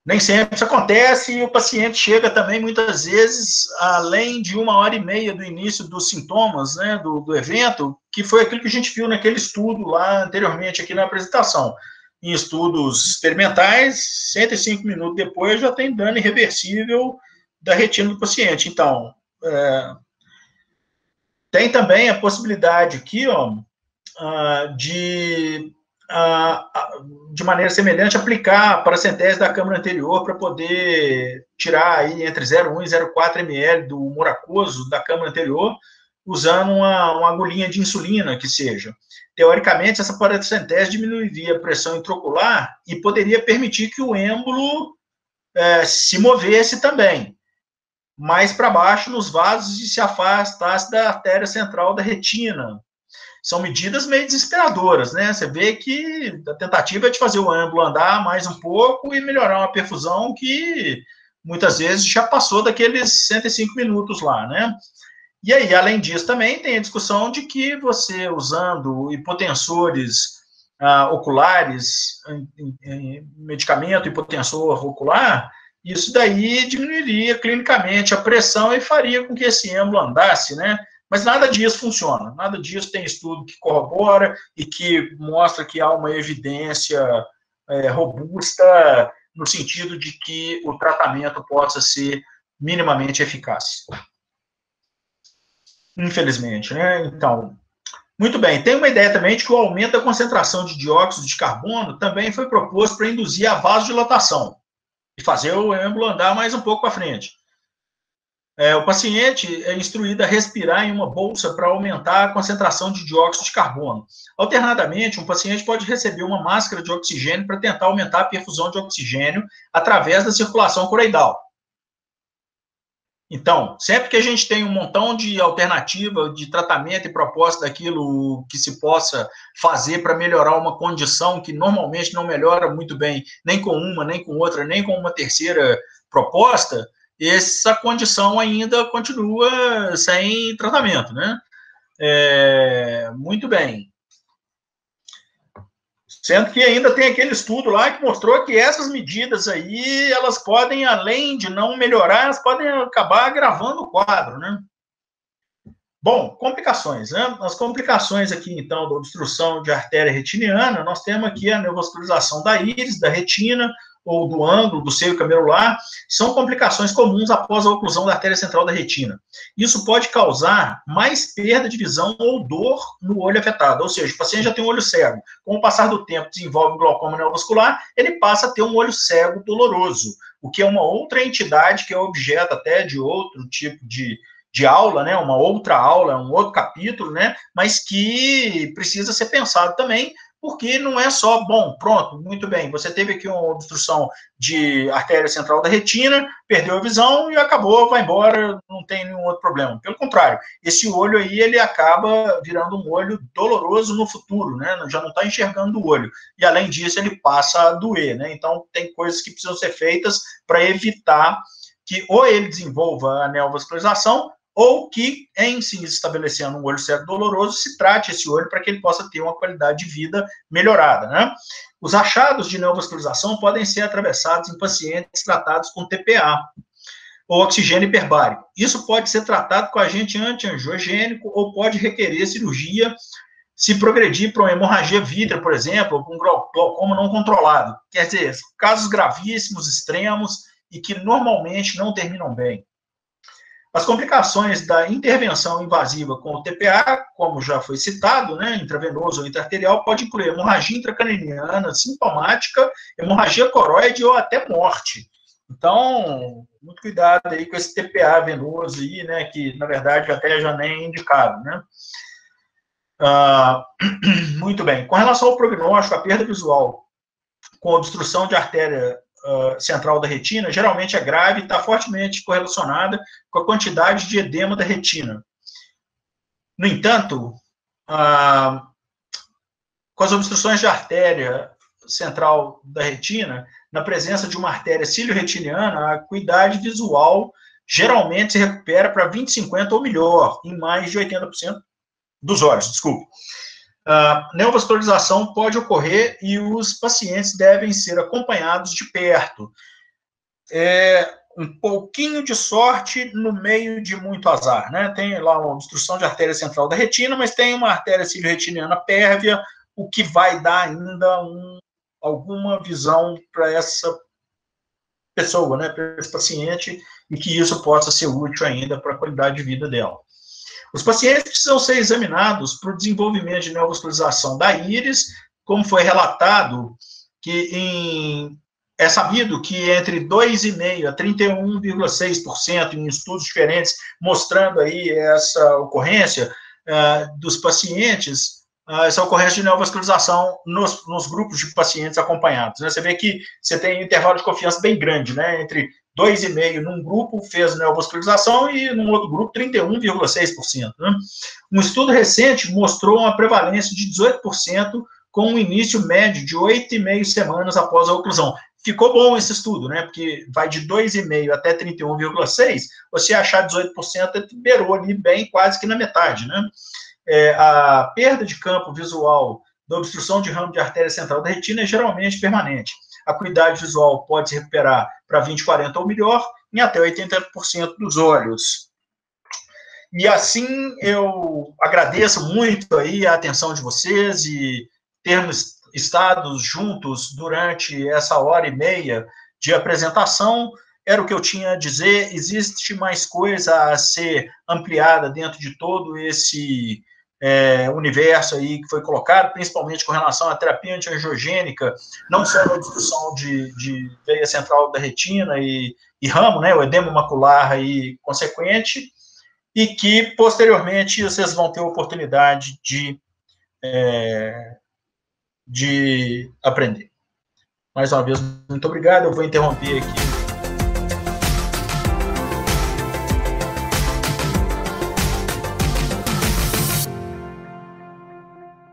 S1: Nem sempre isso acontece e o paciente chega também, muitas vezes, além de 1h30 do início dos sintomas, né, do evento, que foi aquilo que a gente viu naquele estudo lá anteriormente, aqui na apresentação. Em estudos experimentais, 105 minutos depois já tem dano irreversível da retina do paciente. Então, tem também a possibilidade aqui, ó, de maneira semelhante, aplicar a paracentese da câmara anterior para poder tirar aí entre 0,1 e 0,4 ml do humor aquoso da câmara anterior, usando uma agulhinha de insulina, que seja. Teoricamente, essa paracentese diminuiria a pressão intraocular e poderia permitir que o êmbolo se movesse também, mais para baixo nos vasos e se afastasse da artéria central da retina. São medidas meio desesperadoras, né? Você vê que a tentativa é de fazer o êmbolo andar mais um pouco e melhorar uma perfusão que muitas vezes já passou daqueles 105 minutos lá, né? E aí, além disso, também tem a discussão de que você, usando hipotensores oculares, medicamento hipotensor ocular, isso daí diminuiria clinicamente a pressão e faria com que esse êmbolo andasse, né? Mas nada disso funciona, nada disso tem estudo que corrobora e que mostra que há uma evidência robusta no sentido de que o tratamento possa ser minimamente eficaz. Infelizmente, né? Então, muito bem. Tem uma ideia também de que o aumento da concentração de dióxido de carbono também foi proposto para induzir a vasodilatação e fazer o êmbolo andar mais um pouco para frente. O paciente é instruído a respirar em uma bolsa para aumentar a concentração de dióxido de carbono. Alternadamente, um paciente pode receber uma máscara de oxigênio para tentar aumentar a perfusão de oxigênio através da circulação coroidal. Então, sempre que a gente tem um montão de alternativa de tratamento e proposta daquilo que se possa fazer para melhorar uma condição que normalmente não melhora muito bem, nem com uma, nem com outra, nem com uma terceira proposta, essa condição ainda continua sem tratamento, né? Muito bem. Sendo que ainda tem aquele estudo lá que mostrou que essas medidas aí, elas podem, além de não melhorar, elas podem acabar agravando o quadro, né? Bom, complicações, né? As complicações aqui, então, da obstrução de artéria retiniana, nós temos aqui a neovascularização da íris, da retina, ou do ângulo, do seio camelular, são complicações comuns após a oclusão da artéria central da retina. Isso pode causar mais perda de visão ou dor no olho afetado, ou seja, o paciente já tem um olho cego. Com o passar do tempo, desenvolve glaucoma neovascular, ele passa a ter um olho cego doloroso, o que é uma outra entidade que é objeto até de outro tipo de aula, né, uma outra aula, um outro capítulo, né, mas que precisa ser pensado também, porque não é só, bom, pronto, muito bem, você teve aqui uma obstrução de artéria central da retina, perdeu a visão e acabou, vai embora, não tem nenhum outro problema. Pelo contrário, esse olho aí, ele acaba virando um olho doloroso no futuro, né, já não está enxergando o olho, e além disso, ele passa a doer, né, então tem coisas que precisam ser feitas para evitar que ou ele desenvolva a neovascularização, ou que, em se estabelecendo um olho cego doloroso, se trate esse olho para que ele possa ter uma qualidade de vida melhorada, né? Os achados de neovascularização podem ser atravessados em pacientes tratados com TPA, ou oxigênio hiperbárico. Isso pode ser tratado com agente antiangiogênico ou pode requerer cirurgia se progredir para uma hemorragia vítrea, por exemplo, ou para um glaucoma não controlado. Quer dizer, casos gravíssimos, extremos, e que normalmente não terminam bem. As complicações da intervenção invasiva com o TPA, como já foi citado, né, intravenoso ou intraarterial, pode incluir hemorragia intracraniana sintomática, hemorragia coroide ou até morte. Então, muito cuidado aí com esse TPA venoso aí, né, que na verdade até já nem é indicado, né. Muito bem. Com relação ao prognóstico, a perda visual com obstrução de artéria central da retina, geralmente é grave e está fortemente correlacionada com a quantidade de edema da retina. No entanto, com as obstruções de artéria central da retina, na presença de uma artéria ciliorretiniana, a acuidade visual geralmente se recupera para 20/50 ou melhor, em mais de 80% dos olhos, desculpe. Neovascularização pode ocorrer e os pacientes devem ser acompanhados de perto. Um pouquinho de sorte no meio de muito azar, né? Tem lá uma obstrução de artéria central da retina, mas tem uma artéria ciliorretiniana pérvia, o que vai dar ainda alguma visão para essa pessoa, né? Para esse paciente, e que isso possa ser útil ainda para a qualidade de vida dela. Os pacientes precisam ser examinados para o desenvolvimento de neovascularização da íris, como foi relatado, que é sabido que entre 2,5% a 31,6% em estudos diferentes, mostrando aí essa ocorrência dos pacientes, essa ocorrência de neovascularização nos grupos de pacientes acompanhados, né? Você vê que você tem um intervalo de confiança bem grande, né? Entre 2,5% num grupo fez neovascularização e num outro grupo 31,6%. Né? Um estudo recente mostrou uma prevalência de 18% com um início médio de 8,5 semanas após a oclusão. Ficou bom esse estudo, né? Porque vai de 2,5% até 31,6%, você achar 18%, beirou ali bem, quase que na metade, né? A perda de campo visual da obstrução de ramo de artéria central da retina é geralmente permanente. A acuidade visual pode se recuperar para 20/40 ou melhor, em até 80% dos olhos. E assim, eu agradeço muito aí a atenção de vocês e termos estado juntos durante essa 1h30 de apresentação. Era o que eu tinha a dizer. Existe mais coisa a ser ampliada dentro de todo esse universo aí que foi colocado, principalmente com relação à terapia antiangiogênica, não só na obstrução de veia central da retina e ramo, né, o edema macular aí consequente, e que posteriormente vocês vão ter a oportunidade de aprender. Mais uma vez, muito obrigado. Eu vou interromper aqui